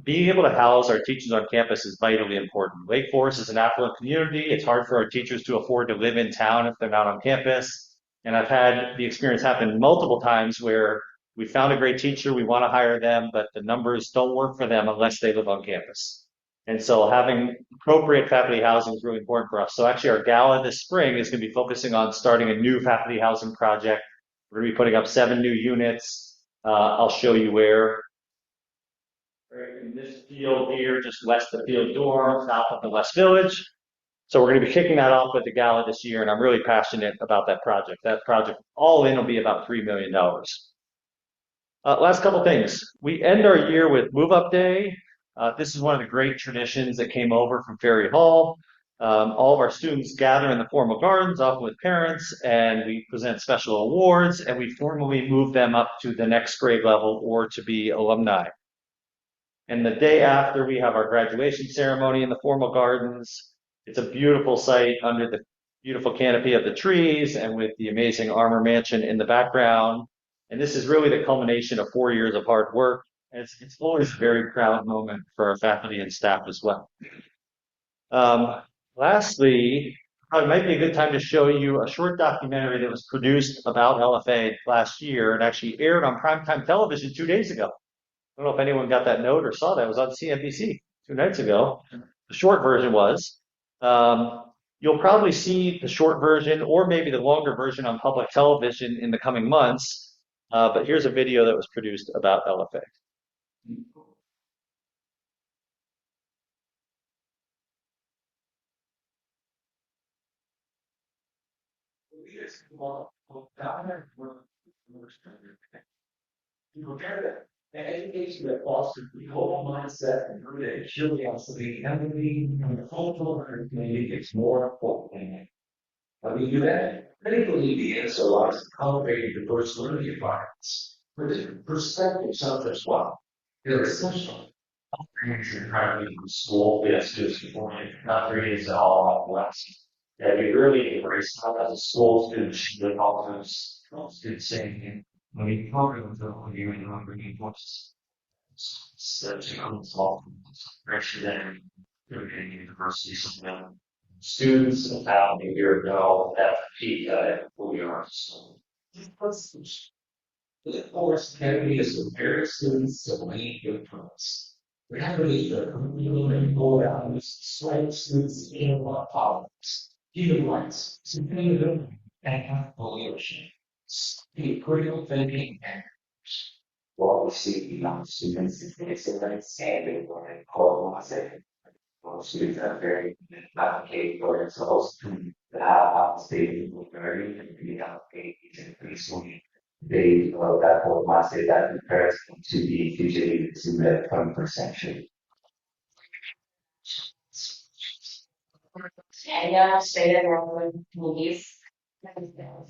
being able to house our teachers on campus is vitally important. Lake Forest is an affluent community. It's hard for our teachers to afford to live in town if they're not on campus. And I've had the experience happen multiple times where we found a great teacher, we want to hire them, but the numbers don't work for them unless they live on campus. And so having appropriate faculty housing is really important for us. So actually our gala this spring is going to be focusing on starting a new faculty housing project. We're going to be putting up 7 new units. I'll show you where. Right in this field here, just west of Field Dorm, south of the West Village. So we're going to be kicking that off with the gala this year, and I'm really passionate about that project. That project all in will be about $3 million. Last couple things. We end our year with Move Up Day. This is one of the great traditions that came over from Ferry Hall. All of our students gather in the formal gardens, often with parents, and we present special awards, and we formally move them up to the next grade level or to be alumni. And the day after, we have our graduation ceremony in the formal gardens. It's a beautiful site under the beautiful canopy of the trees and with the amazing Armour Mansion in the background. And this is really the culmination of 4 years of hard work. And it's always a very proud moment for our faculty and staff as well. Lastly, it might be a good time to show you a short documentary that was produced about LFA last year and actually aired on primetime television 2 days ago. I don't know if anyone got that note or saw that. It was on CNBC 2 nights ago. The short version was. You'll probably see the short version or maybe the longer version on public television in the coming months. But here's a video that was produced about LFA. You prepare them. And education that fosters the whole mindset and rooted curiosity, empathy, and the cultural understanding is more important. How do you do that? Many believe the answer lies in cultivating diverse learning environments, where different perspectives of as well. They're essential. Parents are currently in school, yes, just beforehand, not there is all out west. Yeah, we really embrace how as a school student should also students saying when we program with them, you're in the bringing voices. So to come involved, actually then European universities and students about a year ago at peak who we are. So of course, Kennedy is with various students to lead good purpose. We have to lead the community and go out and persuade students in what politics, human rights, sustainability, and ethical leadership. Be critical thinking and what we see in our students is a very standing learning polarization. Most students are very advocate for themselves to have state learning and be advocate increasingly. They that whole mindset that prepares them to be future leaders in the 21st century. Kenya stated earlier movies.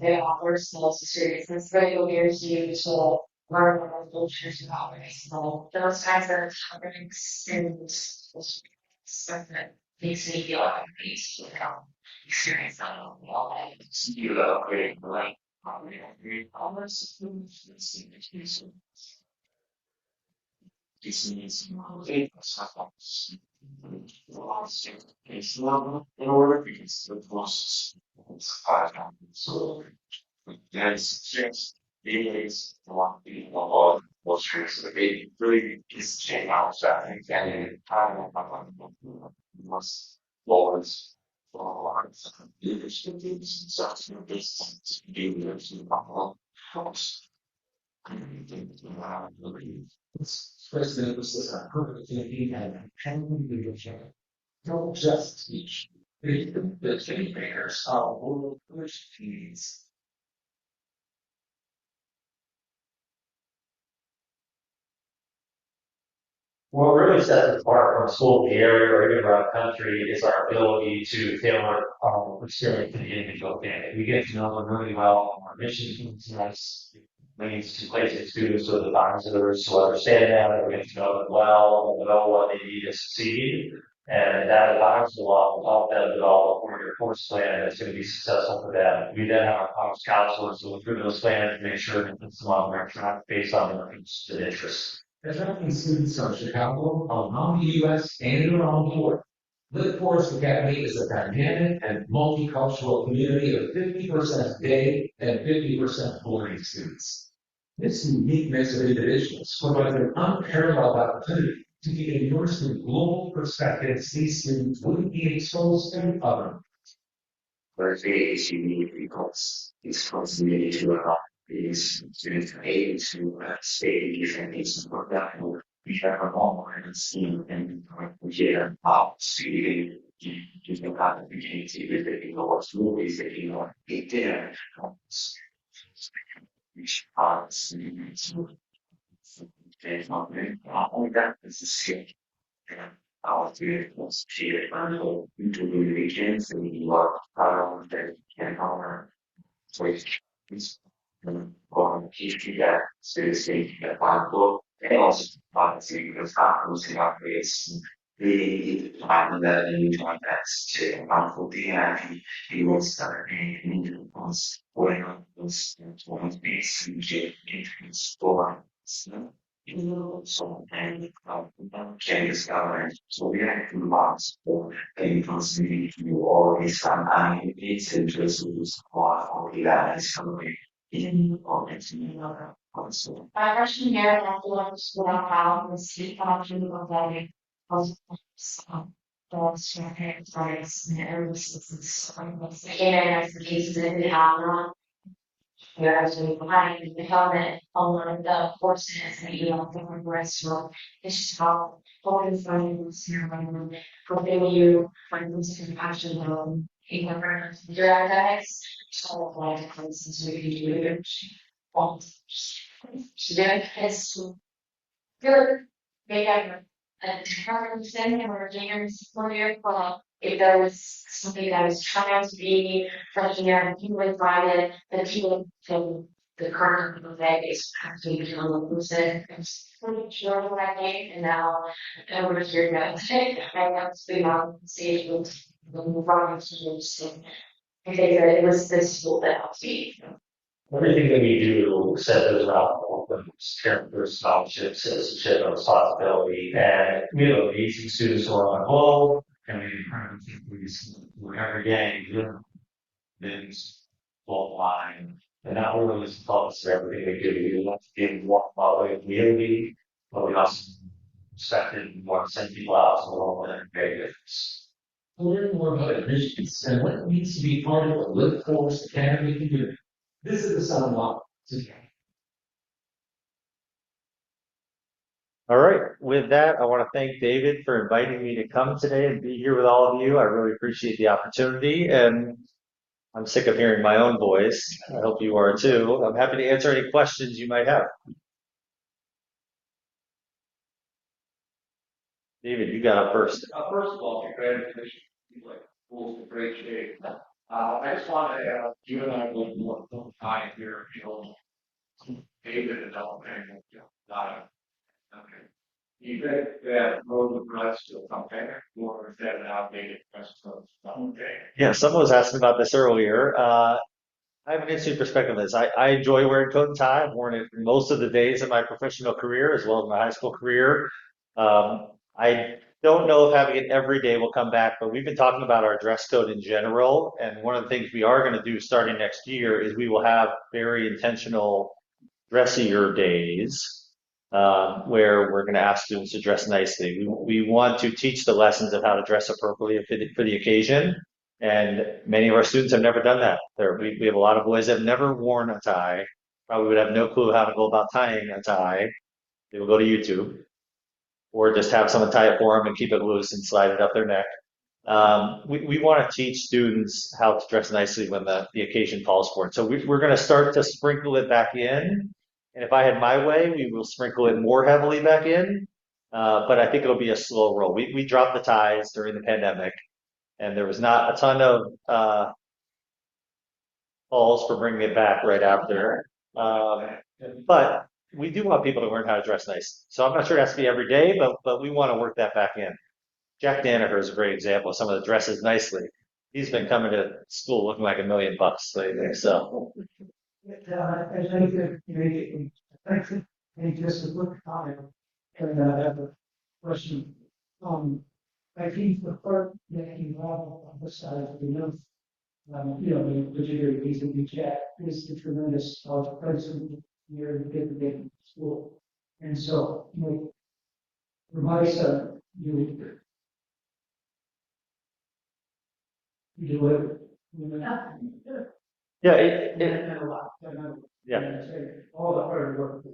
They offer self seriousness, regulars use to learn about cultures and hobbies. So those kinds of topics and stuff that makes me feel like peace, experience that all day. You know, creating like almost in order because the process is hard. So there's just days a lot of people all those things that they really is change outside and then time must always for a lot of leadership teams such as this leadership helps. First emphasis on critical thinking and training leadership. Don't just teach. The training makers are world push teams. What really sets us apart from school in the area or even around the country is our ability to tailor our experience to the individual candidate. We get to know them really well. Our mission is nice. Leads to placing students with advisors who understand that, we get to know them well, know what they need to succeed. And that advisor will help them develop a 4-year course plan that's going to be successful for them. We then have our college counselors who look through those plans to make sure that it's on the right track based on their interests. Attracting students from Chicago, around the U.S., and around the world. Lake Forest Academy is a dynamic and multicultural community of 50% day and 50% boarding students. This unique mix of individuals provides an unparalleled opportunity to be immersed in global perspectives these students wouldn't be exposed to otherwise. Birthday is unique because it's constantly to allow these students are able to stay in different places for that. We have an online scene and we hear how students you know how the beginning to with the what's movies that you know it there. We should there's not only that is the skill. Our students share and into the weekends and we work around that can honor choices on history that seriously that Bible and also policy because losing our race really find that you try to harmful and he was starting in was going on those base and get into for so and can discover so we have to lots for a constantly to always I it's interesting to support or that is something in or another also. My freshman year, I had to learn to school out how the sleep option of that was dogs, parents, rights, and every systems. I came in as the cases in the hour. Where I was really behind the helmet on one of the horses and different restaurant. It's just how always finding this here for you find this compassion in your academics. So like for instance we can do it. To do it is good. Make up a different understanding or gainers for your if there was something that was trying to be freshman year and he would find it, the people from the current of Vegas actually become inclusive. I'm pretty sure what I gave and now over here now today I got to be on stage with the wrong students and I think that it was this school that helped me. Everything that we do centers around character, scholarship, citizenship, and responsibility. And we have amazing students who are on hold, and we every day, things full line. And that really is the focus of everything we do. We want to give more about the community, but we also expect it more to send people out to the world and make a difference. Learn more about admissions and what needs to be part of the Lake Forest Academy community. Visit us online today. All right. With that, I want to thank David for inviting me to come today and be here with all of you. I really appreciate the opportunity and I'm sick of hearing my own voice. I hope you are too. I'm happy to answer any questions you might have. David, you got up first. First of all, congratulations. Like, school's in great shape. I just want to ask you and I will more time here, David and Alabama, not okay. You think that road with rest will come back, or is that an outdated question? Okay. Yeah, someone was asking about this earlier. I have an interesting perspective on this. I enjoy wearing coat and tie. I've worn it most of the days of my professional career as well as my high school career. I don't know if having it every day will come back, but we've been talking about our dress code in general. And one of the things we are going to do starting next year is we will have very intentional dressier days where we're going to ask students to dress nicely. We want to teach the lessons of how to dress appropriately for the occasion. And many of our students have never done that. We have a lot of boys that have never worn a tie, probably would have no clue how to go about tying a tie. They will go to YouTube or just have someone tie it for them and keep it loose and slide it up their neck. We want to teach students how to dress nicely when the occasion calls for it. So we're going to start to sprinkle it back in. And if I had my way, we will sprinkle it more heavily back in. But I think it'll be a slow roll. We dropped the ties during the pandemic, and there was not a ton of calls for bringing it back right after. Um, but we do want people to learn how to dress nice. So I'm not sure it has to be every day, but we want to work that back in. Jack Danaher is a great example of someone that dresses nicely. He's been coming to school looking like $1 million lately. So I think that, I think just a quick comment, and I have a question. I think the part that you have emphasized enough, the particular reason we chat is the tremendous presence here in the school. And so, for my son, you deliver. yeah, yeah. All the hard work.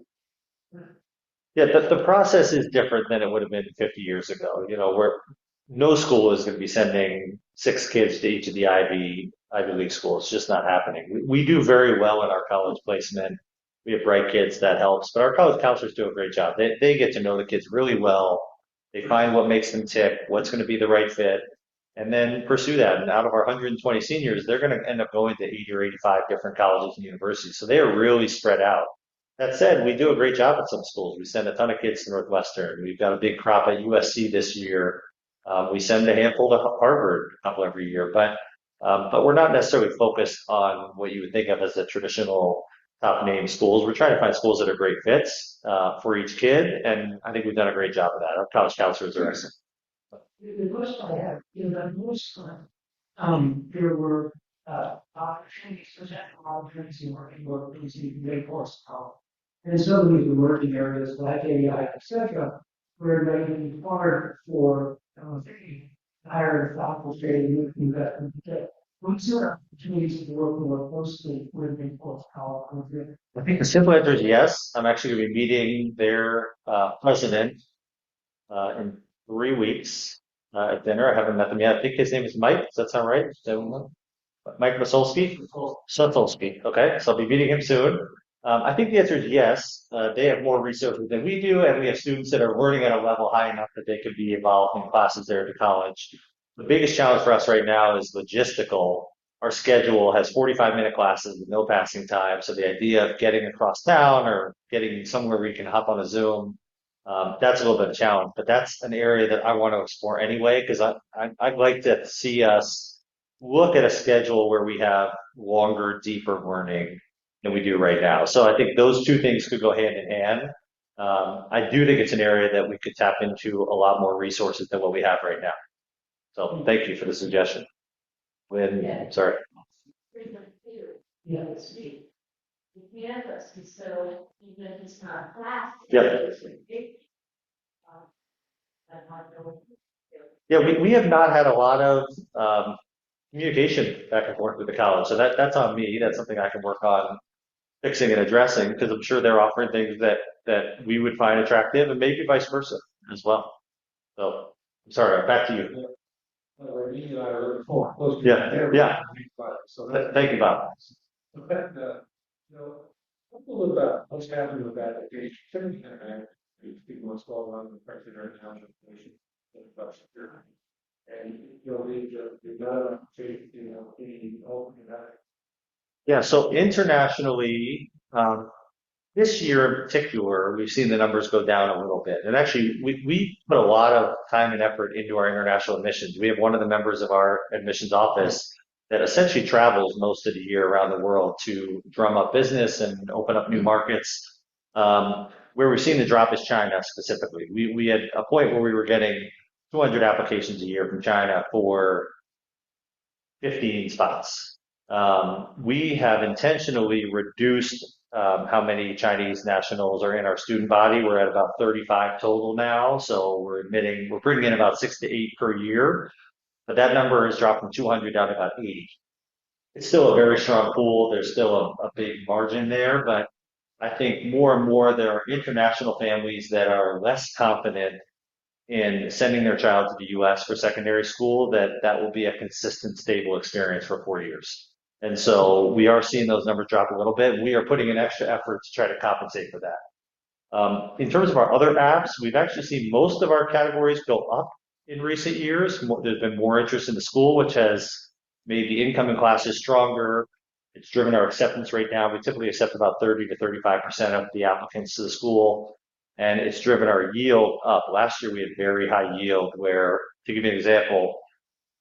Yeah, the process is different than it would have been 50 years ago. Where no school is going to be sending 6 kids to each of the Ivy League schools. It's just not happening. We do very well in our college placement. We have bright kids that helps, but our college counselors do a great job. They get to know the kids really well. They find what makes them tick, what's going to be the right fit, and then pursue that. And out of our 120 seniors, they're going to end up going to 80 or 85 different colleges and universities. So they are really spread out. That said, we do a great job at some schools. We send a ton of kids to Northwestern. We've got a big crop at USC this year. We send a handful to Harvard, a couple every year, but we're not necessarily focused on what you would think of as the traditional top name schools. We're trying to find schools that are great fits for each kid, and I think we've done a great job of that. Our college counselors are excellent. The most I have, the most time, there were, opportunities, potential opportunities in working with these great course. And some of these emerging areas like AI, et cetera, where it may be hard for, higher faculty and that. What's your opportunities to work more closely with the course? I think the simple answer is yes. I'm actually going to be meeting their president in 3 weeks at dinner. I haven't met them yet. I think his name is Mike. Does that sound right? Mike Masolsky? Sotolsky. Okay, so I'll be meeting him soon. I think the answer is yes. They have more resources than we do, and we have students that are learning at a level high enough that they could be involved in classes there to college. The biggest challenge for us right now is logistical. Our schedule has 45-minute classes with no passing time, so the idea of getting across town or getting somewhere where we can hop on a Zoom, that's a little bit of a challenge. But that's an area that I want to explore anyway, because I'd like to see us look at a schedule where we have longer, deeper learning than we do right now. So I think those two things could go hand in hand. I do think it's an area that we could tap into a lot more resources than what we have right now. So thank you for the suggestion. Sorry. Yeah, it's me. Campus, and so even if it's not a class. Yep. Yeah, we have not had a lot of communication back and forth with the college. So that's on me. That's something I can work on fixing and addressing, because I'm sure they're offering things that we would find attractive, and maybe vice versa as well. So I'm sorry, back to you. Yeah. Thank you, Bob. Talk a little about what's happening with that education and people what's going on with president and education. And you've got an opportunity, being open to that. Yeah, so internationally, this year in particular, we've seen the numbers go down a little bit. And actually, we put a lot of time and effort into our international admissions. We have one of the members of our admissions office that essentially travels most of the year around the world to drum up business and open up new markets. Where we've seen the drop is China specifically. We had a point where we were getting 200 applications a year from China for 15 spots. We have intentionally reduced how many Chinese nationals are in our student body. We're at about 35 total now, so we're bringing in about 6 to 8 per year, but that number has dropped from 200 down to about 80. It's still a very strong pool. There's still a big margin there, but I think more and more there are international families that are less confident in sending their child to the U.S. for secondary school, that will be a consistent, stable experience for 4 years. And so we are seeing those numbers drop a little bit. We are putting in extra effort to try to compensate for that. In terms of our other apps, we've actually seen most of our categories go up in recent years. There's been more interest in the school, which has made the incoming classes stronger. It's driven our acceptance rate down. We typically accept about 30 to 35% of the applicants to the school, and it's driven our yield up. Last year we had very high yield where, to give you an example,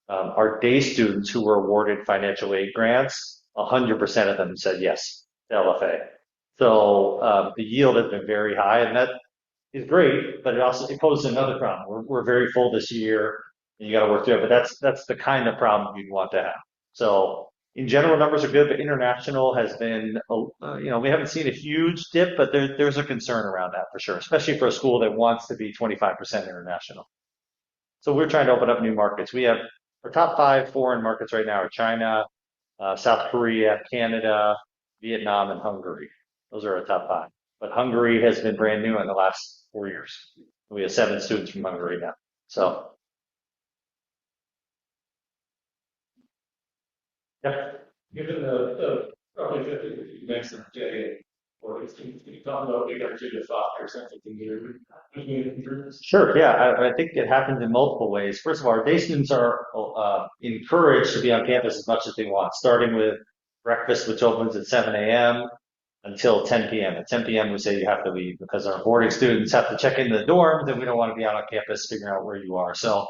our day students who were awarded financial aid grants, 100% of them said yes to LFA. So the yield has been very high, and that is great, but it poses another problem. We're very full this year, and you got to work through it. But that's the kind of problem you'd want to have. So in general, numbers are good, but international has been, we haven't seen a huge dip, but there's a concern around that for sure, especially for a school that wants to be 25% international. So we're trying to open up new markets. We have our top 5 foreign markets right now are China, South Korea, Canada, Vietnam, and Hungary. Those are our top 5. But Hungary has been brand new in the last 4 years. We have 7 students from Hungary now. So, yeah. Given the roughly 50 that you mentioned, Jay, or if you talk about we got 2 to 5% of the year, Sure. Yeah, I think it happens in multiple ways. First of all, our day students are encouraged to be on campus as much as they want, starting with breakfast, which opens at 7 a.m. until 10 p.m. At 10 p.m., we say you have to leave because our boarding students have to check into the dorms and we don't want to be out on campus figuring out where you are. So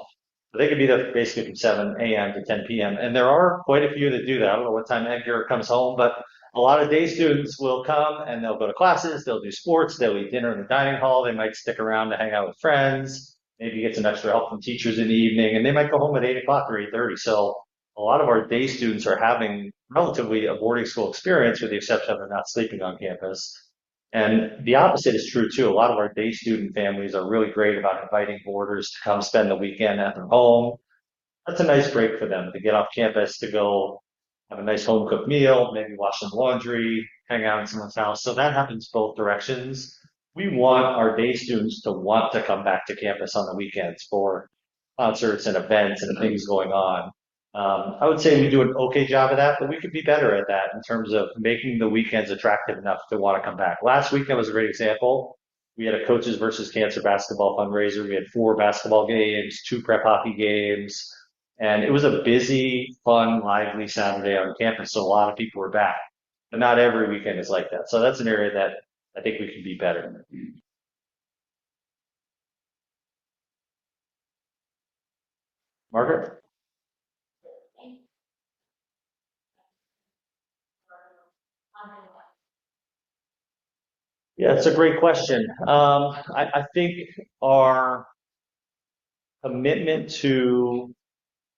they could be there basically from 7 a.m. to 10 p.m. And there are quite a few that do that. I don't know what time Edgar comes home, but a lot of day students will come and they'll go to classes, they'll do sports, they'll eat dinner in the dining hall, they might stick around to hang out with friends, maybe get some extra help from teachers in the evening, and they might go home at 8 o'clock or 8:30. So a lot of our day students are having relatively a boarding school experience with the exception of they're not sleeping on campus. And the opposite is true too. A lot of our day student families are really great about inviting boarders to come spend the weekend at their home. That's a nice break for them to get off campus, to go have a nice home cooked meal, maybe wash some laundry, hang out in someone's house. So that happens both directions. We want our day students to want to come back to campus on the weekends for concerts and events and things going on. I would say we do an okay job of that, but we could be better at that in terms of making the weekends attractive enough to want to come back. Last weekend was a great example. We had a Coaches versus Cancer basketball fundraiser. We had 4 basketball games, 2 prep hockey games, and it was a busy, fun, lively Saturday on campus. So a lot of people were back, but not every weekend is like that. So that's an area that I think we can be better. Margaret? Yeah, it's a great question. I think our commitment to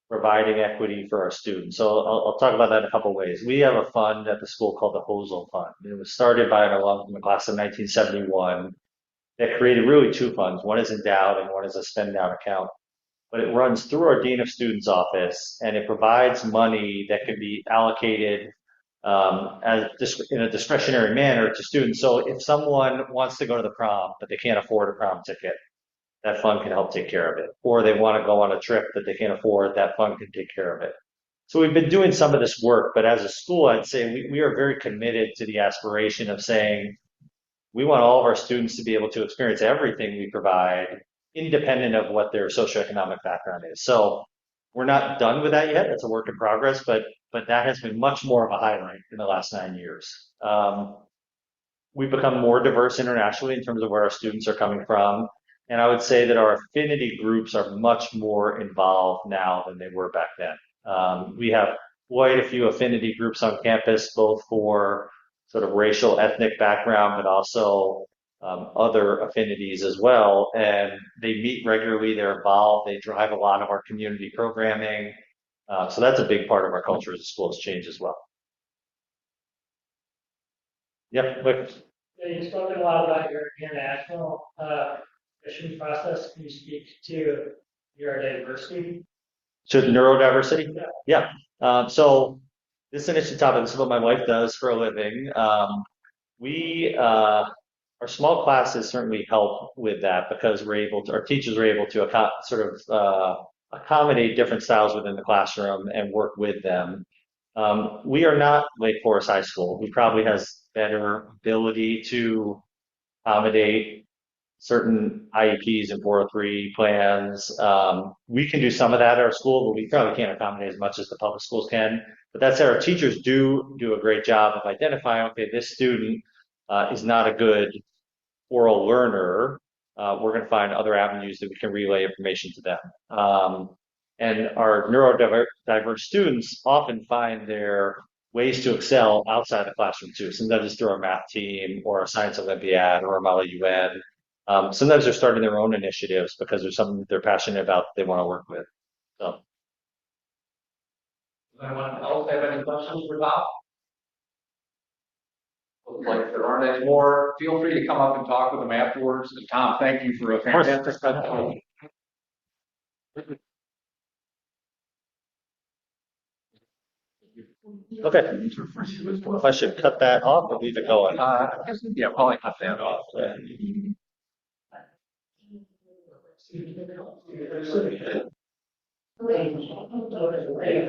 providing equity for our students. So I'll talk about that in a couple of ways. We have a fund at the school called the Hosel Fund. It was started by an alum from the class of 1971 that created really 2 funds. One is endowed and one is a spend down account. But it runs through our Dean of Students office and it provides money that can be allocated in a discretionary manner to students. So if someone wants to go to the prom, but they can't afford a prom ticket, that fund can help take care of it. Or they want to go on a trip that they can't afford, that fund can take care of it. So we've been doing some of this work, but as a school, I'd say we are very committed to the aspiration of saying we want all of our students to be able to experience everything we provide, independent of what their socioeconomic background is. So we're not done with that yet. It's a work in progress, but that has been much more of a highlight in the last 9 years. We've become more diverse internationally in terms of where our students are coming from. And I would say that our affinity groups are much more involved now than they were back then. We have quite a few affinity groups on campus, both for sort of racial, ethnic background, but also other affinities as well. And they meet regularly, they're involved, they drive a lot of our community programming. So that's a big part of our culture as a school has changed as well. Yep, look. You've spoken a lot about your international admission process. Can you speak to your diversity? To neurodiversity? Yeah. So this is an interesting topic. This is what my wife does for a living. Our small classes certainly help with that because our teachers are able to accommodate different styles within the classroom and work with them. We are not Lake Forest High School, who probably has better ability to accommodate certain IEPs and 403 plans. We can do some of that at our school, but we probably can't accommodate as much as the public schools can. But that said, our teachers do a great job of identifying, okay, this student is not a good oral learner. We're going to find other avenues that we can relay information to them. And our neurodiverse students often find their ways to excel outside the classroom too. Sometimes it's through our math team or a science Olympiad or a Mala UN. Sometimes they're starting their own initiatives because there's something that they're passionate about that they want to work with. So, Does anyone else have any questions for Tom? Looks like there aren't any more. Feel free to come up and talk with them afterwards. And Tom, thank you for a course. fantastic presentation. okay. If I should cut that off or leave it going. I guess, yeah, probably cut that off. Wait.